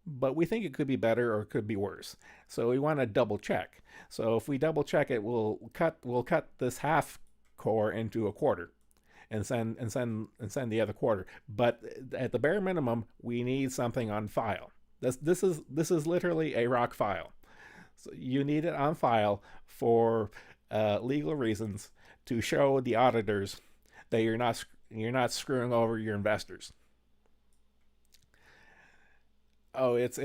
but we think it could be better or it could be worse. So we want to double check. So if we double check it, we'll cut this half core into a quarter, and send the other quarter. But at the bare minimum, we need something on file. This is literally a rock file. So you need it on file for legal reasons to show the auditors that you're not screwing over your investors. Oh, it's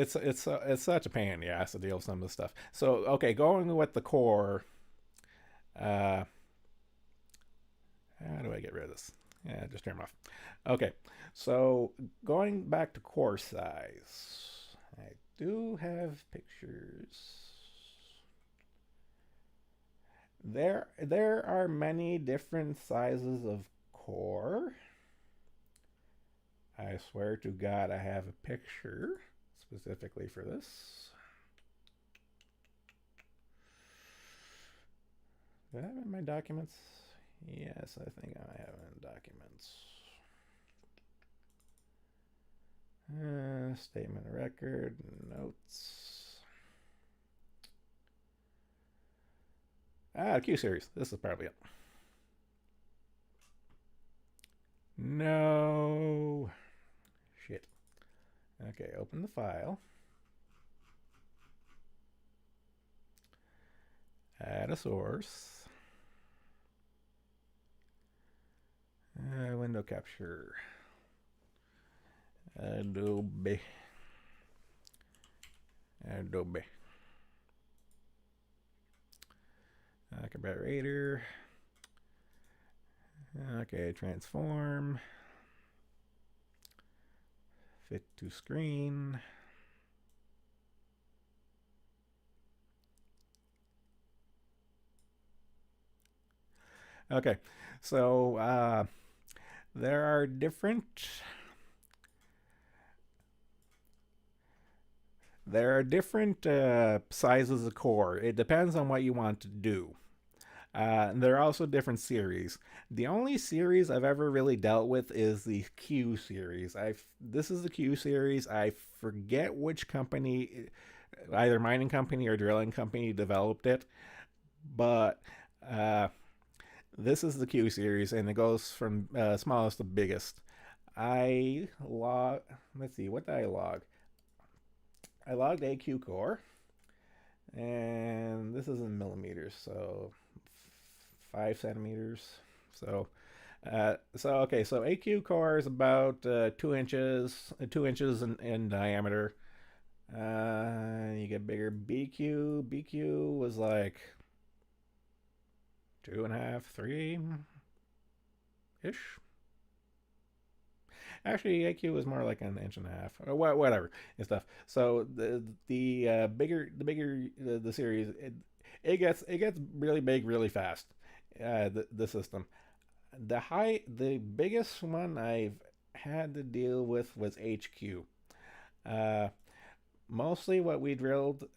such a pain in the ass to deal with some of this stuff. So okay, going with the core. Uh, how do I get rid of this? Yeah, just turn them off. Okay, so going back to core size, I do have pictures. There are many different sizes of core. I swear to God, I have a picture specifically for this. Do I have it in my documents? Yes, I think I have it in documents. Statement of record, notes. Q series. This is probably it. No. Shit. Okay, open the file. Add a source. Window capture. Adobe. Acrobat Raider. Okay, transform. Fit to screen. Okay, so there are different sizes of core. It depends on what you want to do. There are also different series. The only series I've ever really dealt with is the Q series. This is the Q series. I forget which company, either mining company or drilling company, developed it, but this is the Q series, and it goes from smallest to biggest. I log. Let's see, what did I log? I logged AQ core, and this is in millimeters, so 5 centimeters. So okay, so AQ core is about 2 inches in diameter. You get bigger. BQ was like 2.5, 3 ish. Actually, AQ is more like an inch and a half, or whatever and stuff. So the bigger the series, it gets really big really fast. The system, the biggest one I've had to deal with was HQ. Uh, Mostly what we drilled.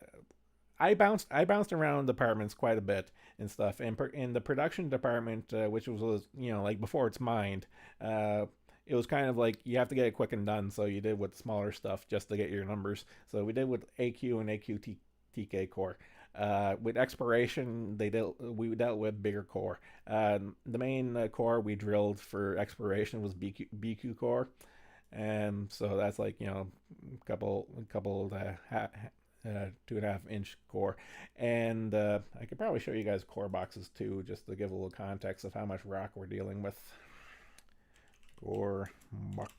I bounced around departments quite a bit and stuff. And in the production department, which was like before it's mined, uh, it was kind of like you have to get it quick and done. So you did with smaller stuff just to get your numbers. So we did with AQ and TK core. With exploration, we dealt with bigger core. The main core we drilled for exploration was BQ core, and so that's like couple 2.5 inch core. And I could probably show you guys core boxes too, just to give a little context of how much rock we're dealing with. Core box.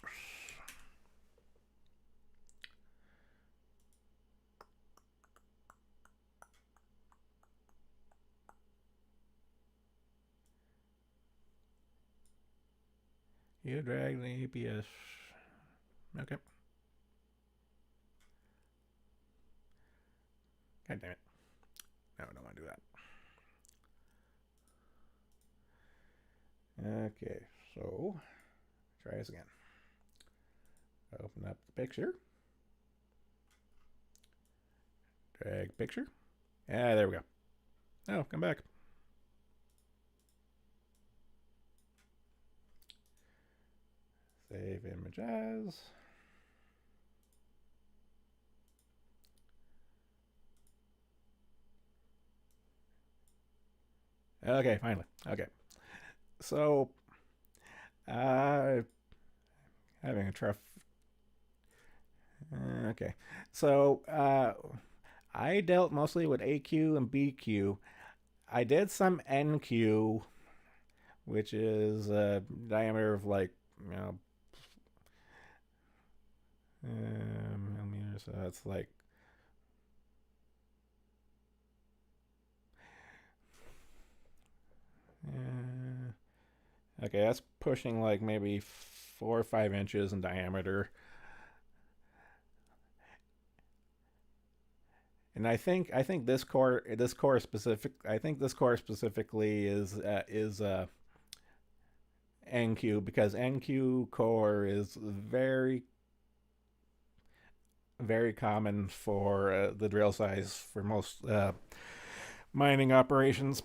You drag the APS. Okay. God damn it. No, I don't want to do that. Okay, so try this again. Open up the picture. Drag picture. Yeah, there we go. Oh, come back. Save image as. Okay, finally. Okay. So, uh, having a tough. Okay. So, I dealt mostly with AQ and BQ. I did some NQ, which is a diameter of like, you know, millimeters. So that's like, okay, that's pushing like maybe 4 or 5 inches in diameter. And I think this core specific I think this core specifically is NQ, because NQ core is very common for the drill size for most mining operations.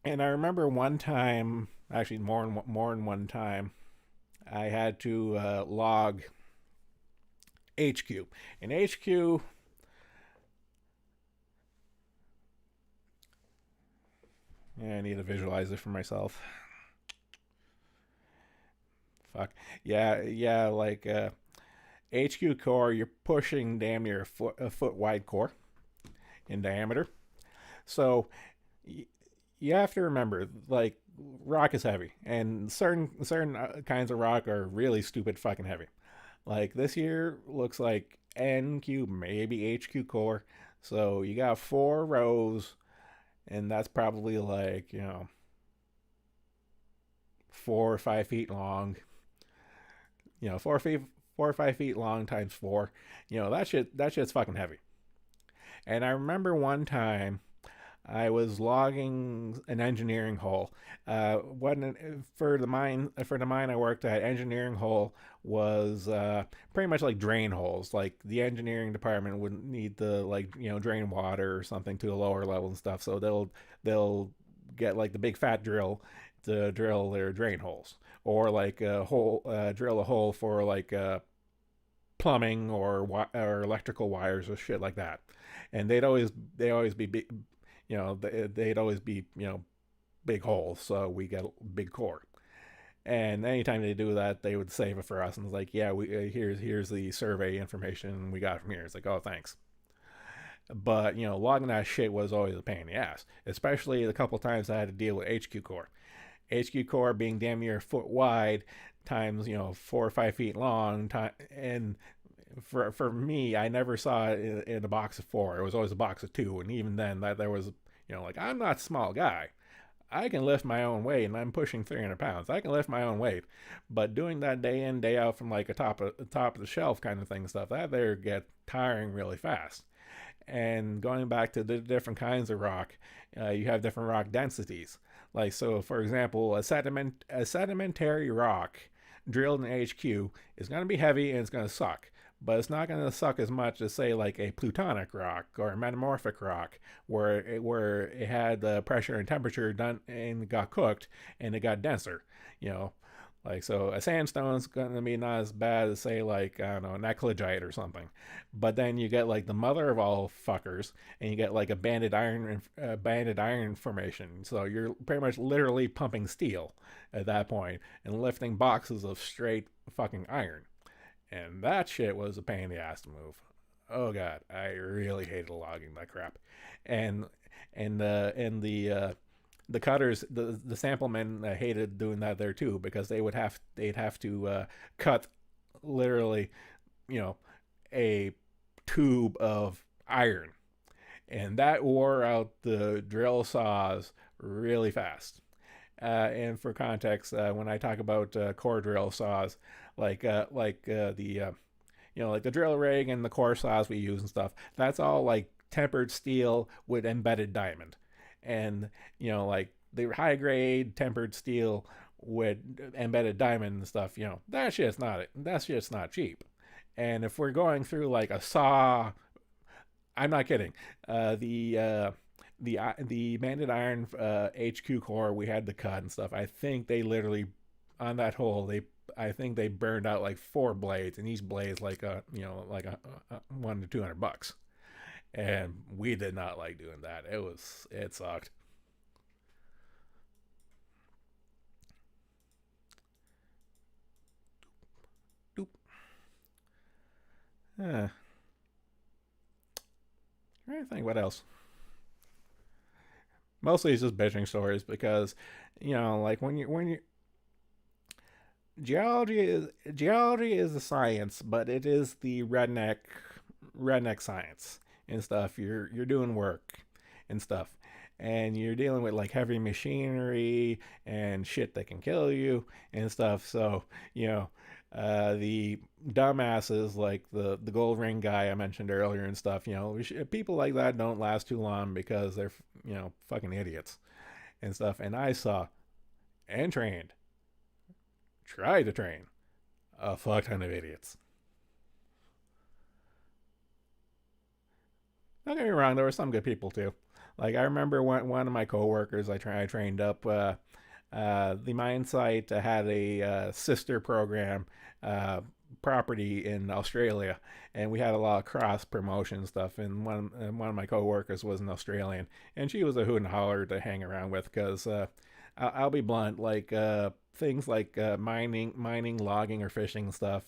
And I remember one time, actually more than one time, I had to log HQ. And HQ, yeah, I need to visualize it for myself. Fuck. Yeah, yeah, like HQ core, you're pushing damn near a foot wide core in diameter. So you have to remember, like, rock is heavy, and certain kinds of rock are really stupid fucking heavy. Like this here looks like NQ, maybe HQ core. So you got 4 rows, and that's probably like 4 or 5 feet long. 4 feet, 4 or 5 feet long times four. That shit's fucking heavy. And I remember one time I was logging an engineering hole. For the mine I worked at, engineering hole was pretty much like drain holes. Like the engineering department would need to drain water or something to a lower level and stuff. So they'll get like the big fat drill to drill their drain holes, or like drill a hole for like plumbing or electrical wires or shit like that. And they'd always be big, they'd always be big holes, so we get big core. And anytime they do that, they would save it for us, and it's like, yeah, we here's the survey information we got from here. It's like, oh, thanks. But logging that shit was always a pain in the ass, especially the couple times I had to deal with HQ core. HQ core being damn near a foot wide times 4 or 5 feet long, and for me, I never saw it in a box of four. It was always a box of two, and even then, that there was, like, I'm not a small guy. I can lift my own weight, and I'm pushing 300 pounds. I can lift my own weight, but doing that day in day out from like a top of the shelf kind of thing stuff, that there get tiring really fast. And going back to the different kinds of rock, you have different rock densities. Like, so for example, a sedimentary rock drilled in HQ is going to be heavy and it's going to suck. but it's not going to suck as much as say like a plutonic rock or a metamorphic rock, where it had the pressure and temperature done and got cooked and it got denser. You know, like, so a sandstone's going to be not as bad as say like, I don't know, an eclogite or something, but then you get like the mother of all fuckers, and you get like a banded iron formation. So you're pretty much literally pumping steel at that point and lifting boxes of straight fucking iron, and that shit was a pain in the ass to move. Oh god, I really hated logging that crap, and the cutters, the sample men hated doing that there too, because they'd have to cut literally, you know, a tube of iron, and that wore out the drill saws really fast. And for context, when I talk about core drill saws, the like the drill rig and the core saws we use and stuff, that's all like tempered steel with embedded diamond, and like the high grade tempered steel with embedded diamond and stuff. That's just not cheap. And if we're going through like a saw, I'm not kidding. The banded iron HQ core we had to cut and stuff. I think they literally, on that hole, I think they burned out like 4 blades, and each blade's like a $100 to $200, and we did not like doing that. It sucked. Doop. Uh, I think what else? Mostly it's just bitching stories, because like when you geology is a science, but it is the redneck science and stuff. You're doing work and stuff, and you're dealing with like heavy machinery and shit that can kill you and stuff. So the dumbasses like the gold ring guy I mentioned earlier and stuff. People like that don't last too long because they're fucking idiots and stuff. And I saw and tried to train a fuck ton of idiots. Don't get me wrong, there were some good people too. Like I remember one of my coworkers I trained up. The mine site had a sister program uh, property in Australia, and we had a lot of cross promotion stuff. And one of my coworkers was an Australian, and she was a hoot and holler to hang around with, because I'll be blunt, like things like mining, logging, or fishing stuff.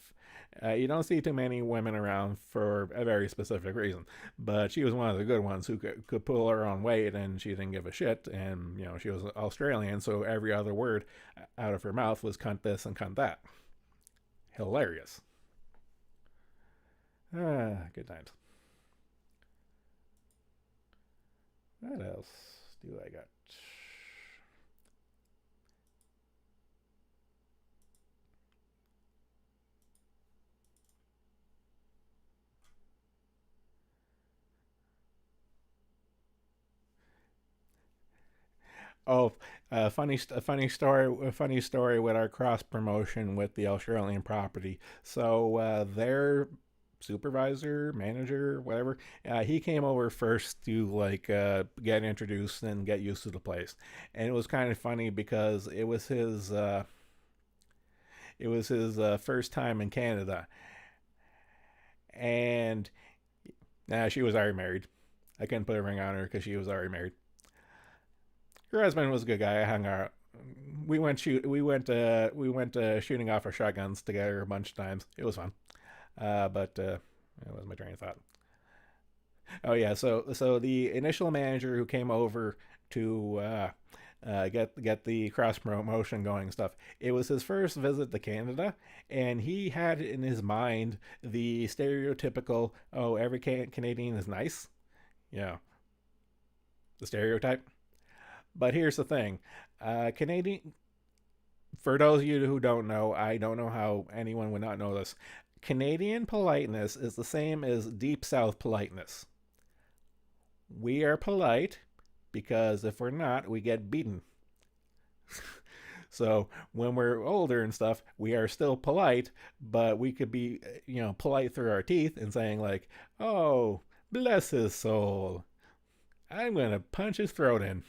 You don't see too many women around for a very specific reason, but she was one of the good ones who could pull her own weight, and she didn't give a shit. And she was Australian, so every other word out of her mouth was "cunt this" and "cunt that." Hilarious. Good times. What else do I got? Oh, funny story with our cross promotion with the Australian property. So their supervisor, manager, whatever, he came over first to like get introduced and get used to the place, and it was kind of funny because it was his first time in Canada, and she was already married. I couldn't put a ring on her because she was already married. Her husband was a good guy. I hung out. We went shooting off our shotguns together a bunch of times. It was fun. But that was my train of thought. Oh yeah, so the initial manager who came over to get the cross promotion going and stuff. It was his first visit to Canada, and he had in his mind the stereotypical, "Oh, every Canadian is nice." Yeah, the stereotype. But here's the thing, Canadian. For those of you who don't know, I don't know how anyone would not know this. Canadian politeness is the same as Deep South politeness. We are polite because if we're not, we get beaten. So when we're older and stuff, we are still polite, but we could be, polite through our teeth and saying like, "Oh, bless his soul. I'm gonna punch his throat in."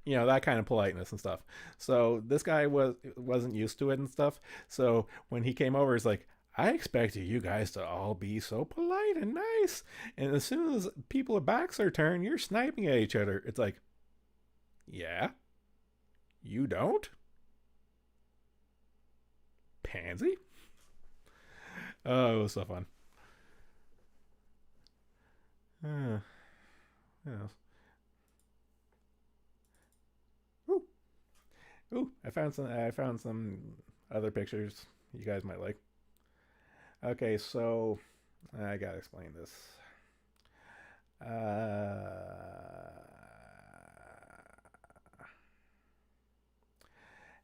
That kind of politeness and stuff. So this guy wasn't used to it and stuff. So when he came over, he's like, "I expected you guys to all be so polite and nice, and as soon as people's backs are turned, you're sniping at each other." It's like, yeah, you don't, pansy. Oh, it was so fun. Uh, yeah. Ooh, ooh! I found some other pictures you guys might like. Okay, so I gotta explain this. Uh,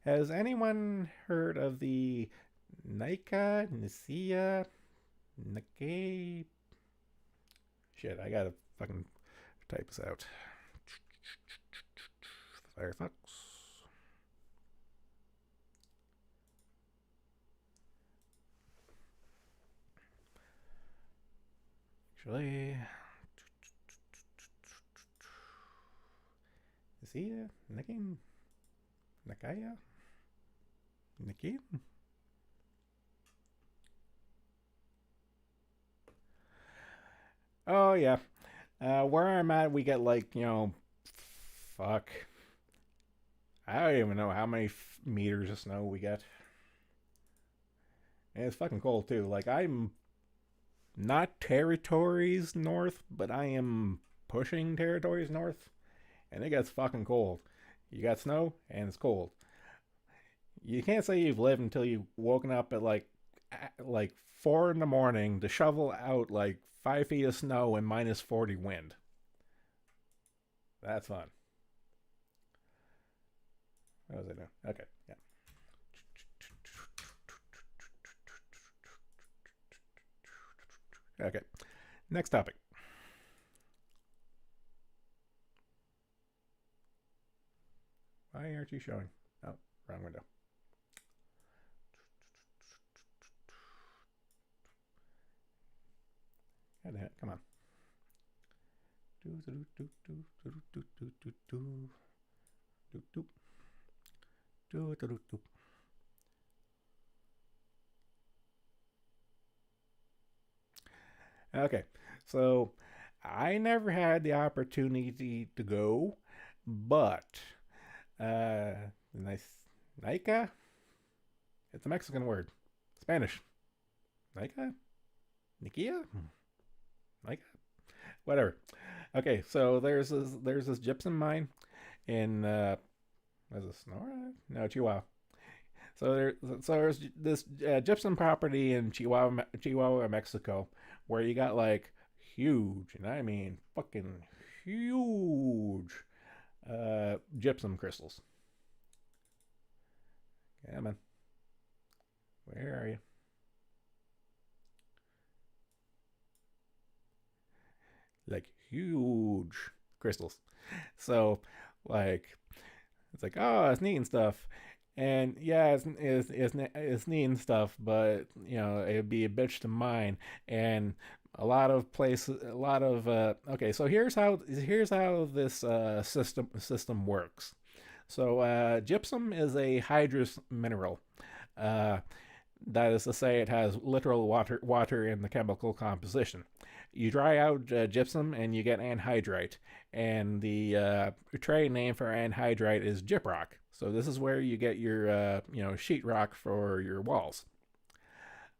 has anyone heard of the Nika Nisia Nike? Shit, I gotta fucking type this out. Firefox. Actually, Nisia Nike Nakaya Niki. Oh yeah. Where I'm at, we get like fuck. I don't even know how many meters of snow we get. And it's fucking cold too. Like I'm not territories north, but I am pushing territories north, and it gets fucking cold. You got snow and it's cold. You can't say you've lived until you've woken up at like 4 in the morning to shovel out like 5 feet of snow and -40 wind. That's fun. What was I doing? Okay, yeah. Okay, next topic. Why aren't you showing? Oh, wrong window. Come on. Do do do do do do do do do do do do do do do. Okay, so I never had the opportunity to go, but nice Nika. It's a Mexican word, Spanish. Nika, Nikia, Nika, whatever. Okay, so there's this gypsum mine in was it Sonora? No, Chihuahua. So there's this gypsum property in Chihuahua, Mexico, where you got like huge, and I mean fucking huge, gypsum crystals. Yeah, man. Where are you? Like huge crystals. So, like, it's like, oh, it's neat and stuff. And yeah, it's neat and stuff, but it'd be a bitch to mine. And a lot of okay. So here's how this system works. So gypsum is a hydrous mineral. Uh, that is to say, it has literal water in the chemical composition. You dry out gypsum and you get anhydrite, and the trade name for anhydrite is gyprock. So this is where you get your sheetrock for your walls.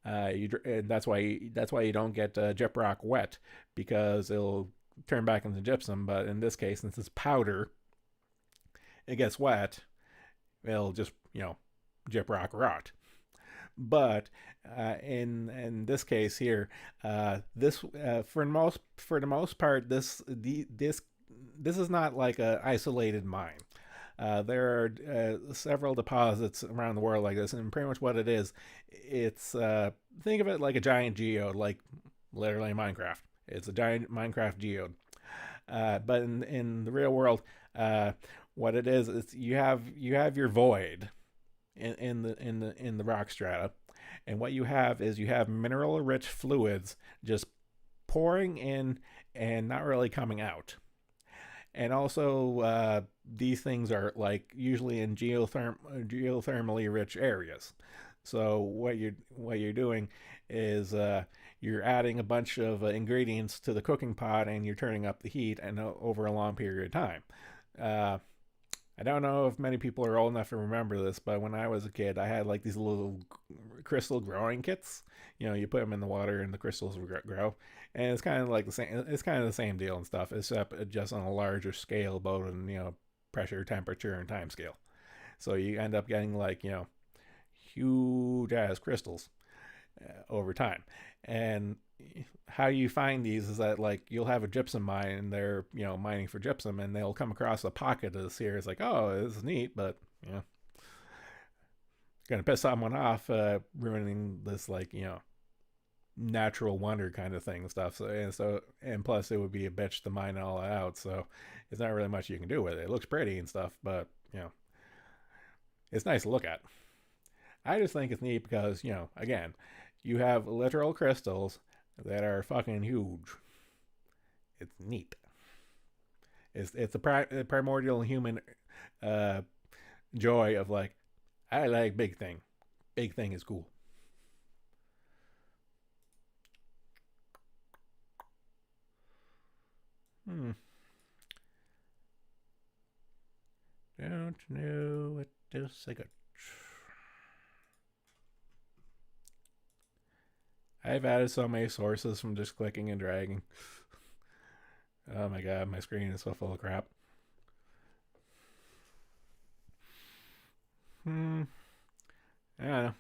That's why you don't get gyprock wet, because it'll turn back into gypsum. But in this case, since it's powder, it gets wet, it'll just gyprock rot. But in this case here, this for the most part, this is not like a isolated mine. There are several deposits around the world like this, and pretty much what it is, it's think of it like a giant geode, like literally Minecraft. It's a giant Minecraft geode. But in the real world, what it is you have your void in the rock strata, and what you have is you have mineral rich fluids just pouring in and not really coming out. And also, these things are like usually in geothermally rich areas. So what you're doing is you're adding a bunch of ingredients to the cooking pot, and you're turning up the heat and over a long period of time. Uh, I don't know if many people are old enough to remember this, but when I was a kid, I had like these little crystal growing kits. You put them in the water and the crystals would grow. And it's kind of like the same. It's kind of the same deal and stuff, except just on a larger scale, both in pressure, temperature, and time scale. So you end up getting like huge ass crystals over time. And how you find these is that like you'll have a gypsum mine and they're mining for gypsum, and they'll come across a pocket of this here. It's like, oh, this is neat, but gonna piss someone off, ruining this like natural wonder kind of thing and stuff. And plus it would be a bitch to mine all out. So it's not really much you can do with it. It looks pretty and stuff, but it's nice to look at. I just think it's neat because again, you have literal crystals that are fucking huge. It's neat. It's a primordial human uh, joy of like, I like big thing. Big thing is cool. Hmm. Don't know what to say. I've added so many sources from just clicking and dragging. Oh my god, my screen is so full of crap. Hmm. I don't know.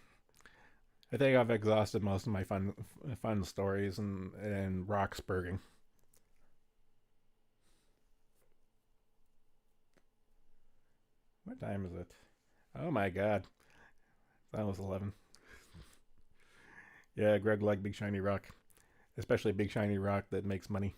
I think I've exhausted most of my fun stories and Roxburging. What time is it? Oh my god, that was 11. Yeah, Greg liked Big Shiny Rock, especially Big Shiny Rock that makes money.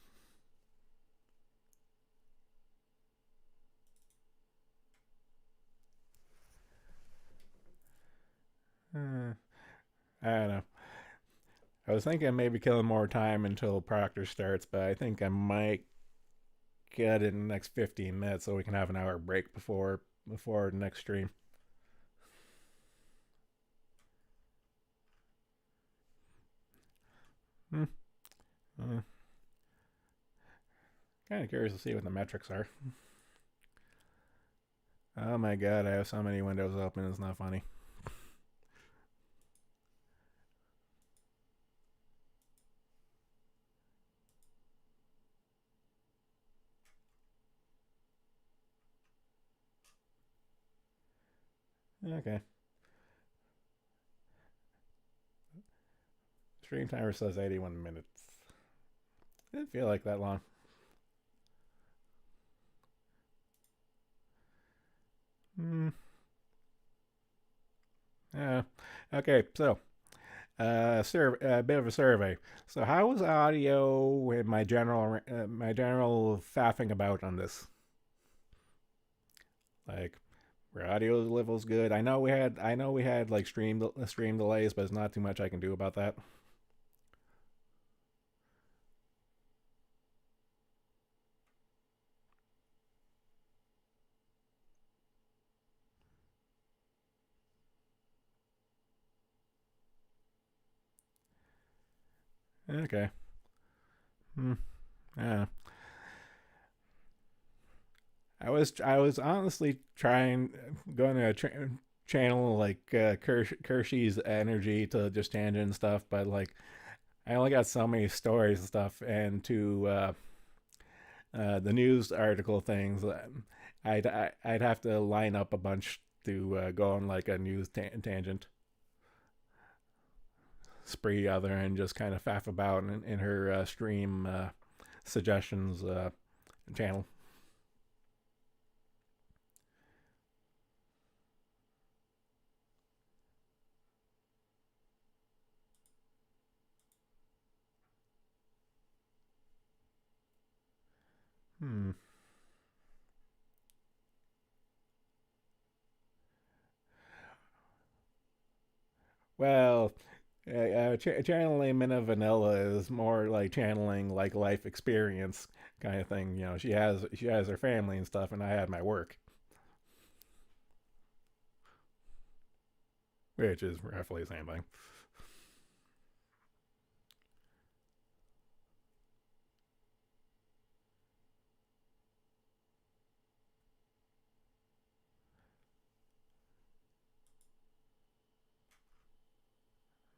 I don't know. I was thinking maybe killing more time until Proctor starts, but I think I might get it in the next 15 minutes so we can have an hour break before the next stream. Hmm. Uh, Kind of curious to see what the metrics are. Oh my god, I have so many windows open. It's not funny. Okay. Stream timer says 81 minutes. Didn't feel like that long. Hmm. Yeah. Okay. So, a bit of a survey. So, how was audio and my general faffing about on this? Like, were audio levels good? I know we had like stream delays, but it's not too much I can do about that. Okay. Hmm. Yeah. I was honestly trying going to channel like Kershey's energy to just tangent and stuff, but like I only got so many stories and stuff, and to the news article things, I'd have to line up a bunch to go on like a news tangent spree other and just kind of faff about in her stream suggestions channel. Hmm. Well, channeling Minna Vanilla is more like channeling like life experience kind of thing. You know, she has her family and stuff, and I had my work, which is roughly the same thing.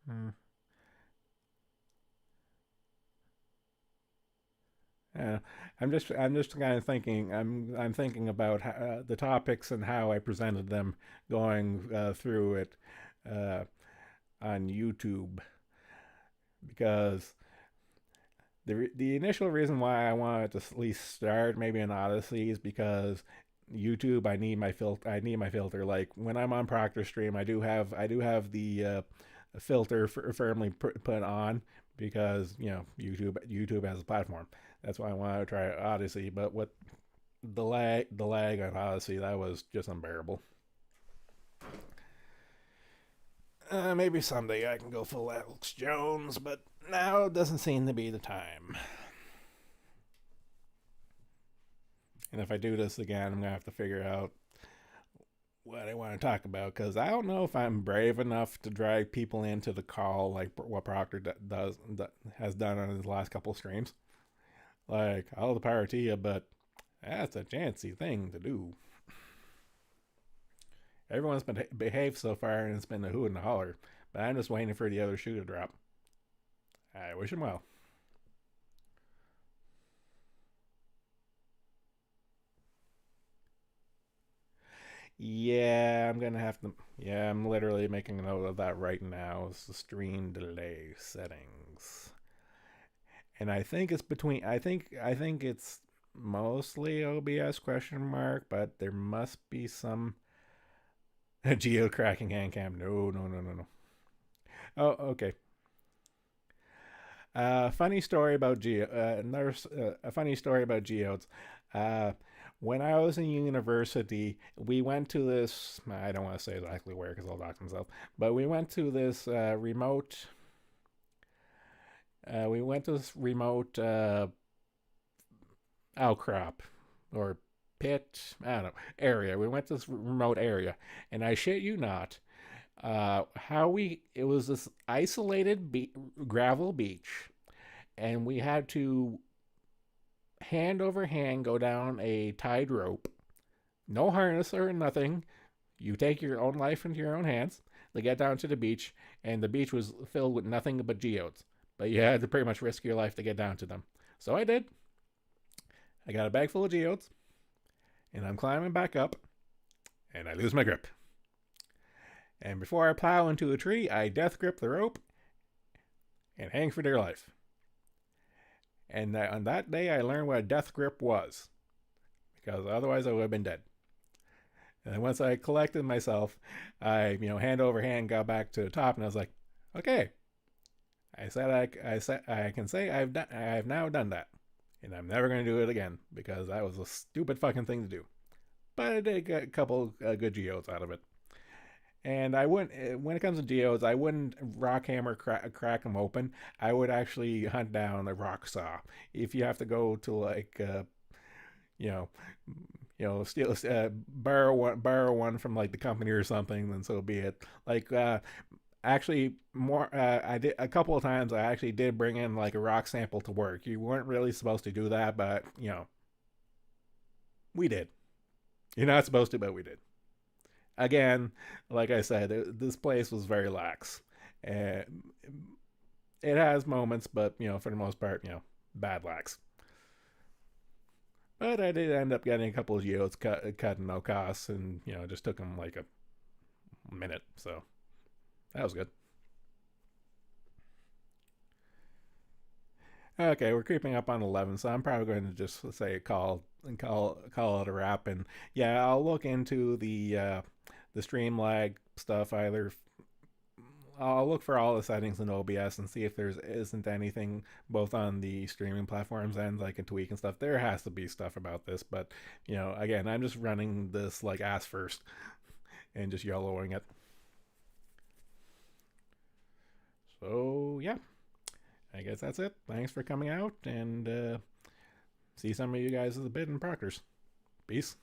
Hmm. Yeah, I'm just kind of thinking. I'm thinking about the topics and how I presented them going through it uh, on YouTube because the initial reason why I wanted to at least start maybe an Odyssey is because YouTube I need my filter. Like when I'm on Proctor Stream, I do have the filter firmly put on because YouTube as a platform. That's why I wanted to try Odyssey. But what the lag on Odyssey, that was just unbearable. Maybe someday I can go full Alex Jones, but now doesn't seem to be the time. And if I do this again, I'm gonna have to figure out what I want to talk about because I don't know if I'm brave enough to drag people into the call like what Proctor has done on his last couple streams. Like all the power to you, but that's a chancy thing to do. Everyone's been behaved so far, and it's been a hoo and a holler. But I'm just waiting for the other shoe to drop. I wish him well. Yeah, I'm gonna have to. Yeah, I'm literally making a note of that right now. It's the stream delay settings, and I think it's between. I think it's mostly OBS question mark, but there must be some geo cracking hand cam. No, no, no, no, no. Oh, okay. Funny story about a funny story about geodes. Uh, when I was in university, we went to this. I don't want to say exactly where because I'll dox myself. But we went to this remote. We went to this remote outcrop or pit. I don't know area. We went to this remote area, and I shit you not. How we it was this isolated gravel beach, and we had to hand over hand go down a tied rope. No harness or nothing. You take your own life into your own hands to get down to the beach, and the beach was filled with nothing but geodes. But you had to pretty much risk your life to get down to them. So I did. I got a bag full of geodes, and I'm climbing back up, and I lose my grip. And before I plow into a tree, I death grip the rope and hang for dear life. And on that day, I learned what a death grip was, because otherwise I would have been dead. And once I collected myself, hand over hand got back to the top, and I was like, okay. I can say I have now done that, and I'm never going to do it again because that was a stupid fucking thing to do. But I did get a couple good geodes out of it. And I wouldn't, when it comes to geodes, I wouldn't rock hammer crack them open. I would actually hunt down a rock saw. If you have to go to like, you know, steal, borrow one from like the company or something, then so be it. Like, actually, more, I did a couple of times. I actually did bring in like a rock sample to work. You weren't really supposed to do that, but we did. You're not supposed to, but we did. Again, like I said, this place was very lax. Uh, it has moments, but for the most part, bad lax. But I did end up getting a couple of geodes cut in no costs, and it just took them like a minute, so that was good. Okay, we're creeping up on 11, so I'm probably going to just say call it a wrap. And yeah, I'll look into the stream lag stuff. Either I'll look for all the settings in OBS and see if there isn't anything both on the streaming platforms and I can tweak and stuff. There has to be stuff about this, but again, I'm just running this like ass first and just YOLOing it. So yeah, I guess that's it. Thanks for coming out, and see some of you guys at the bid and proctors. Peace.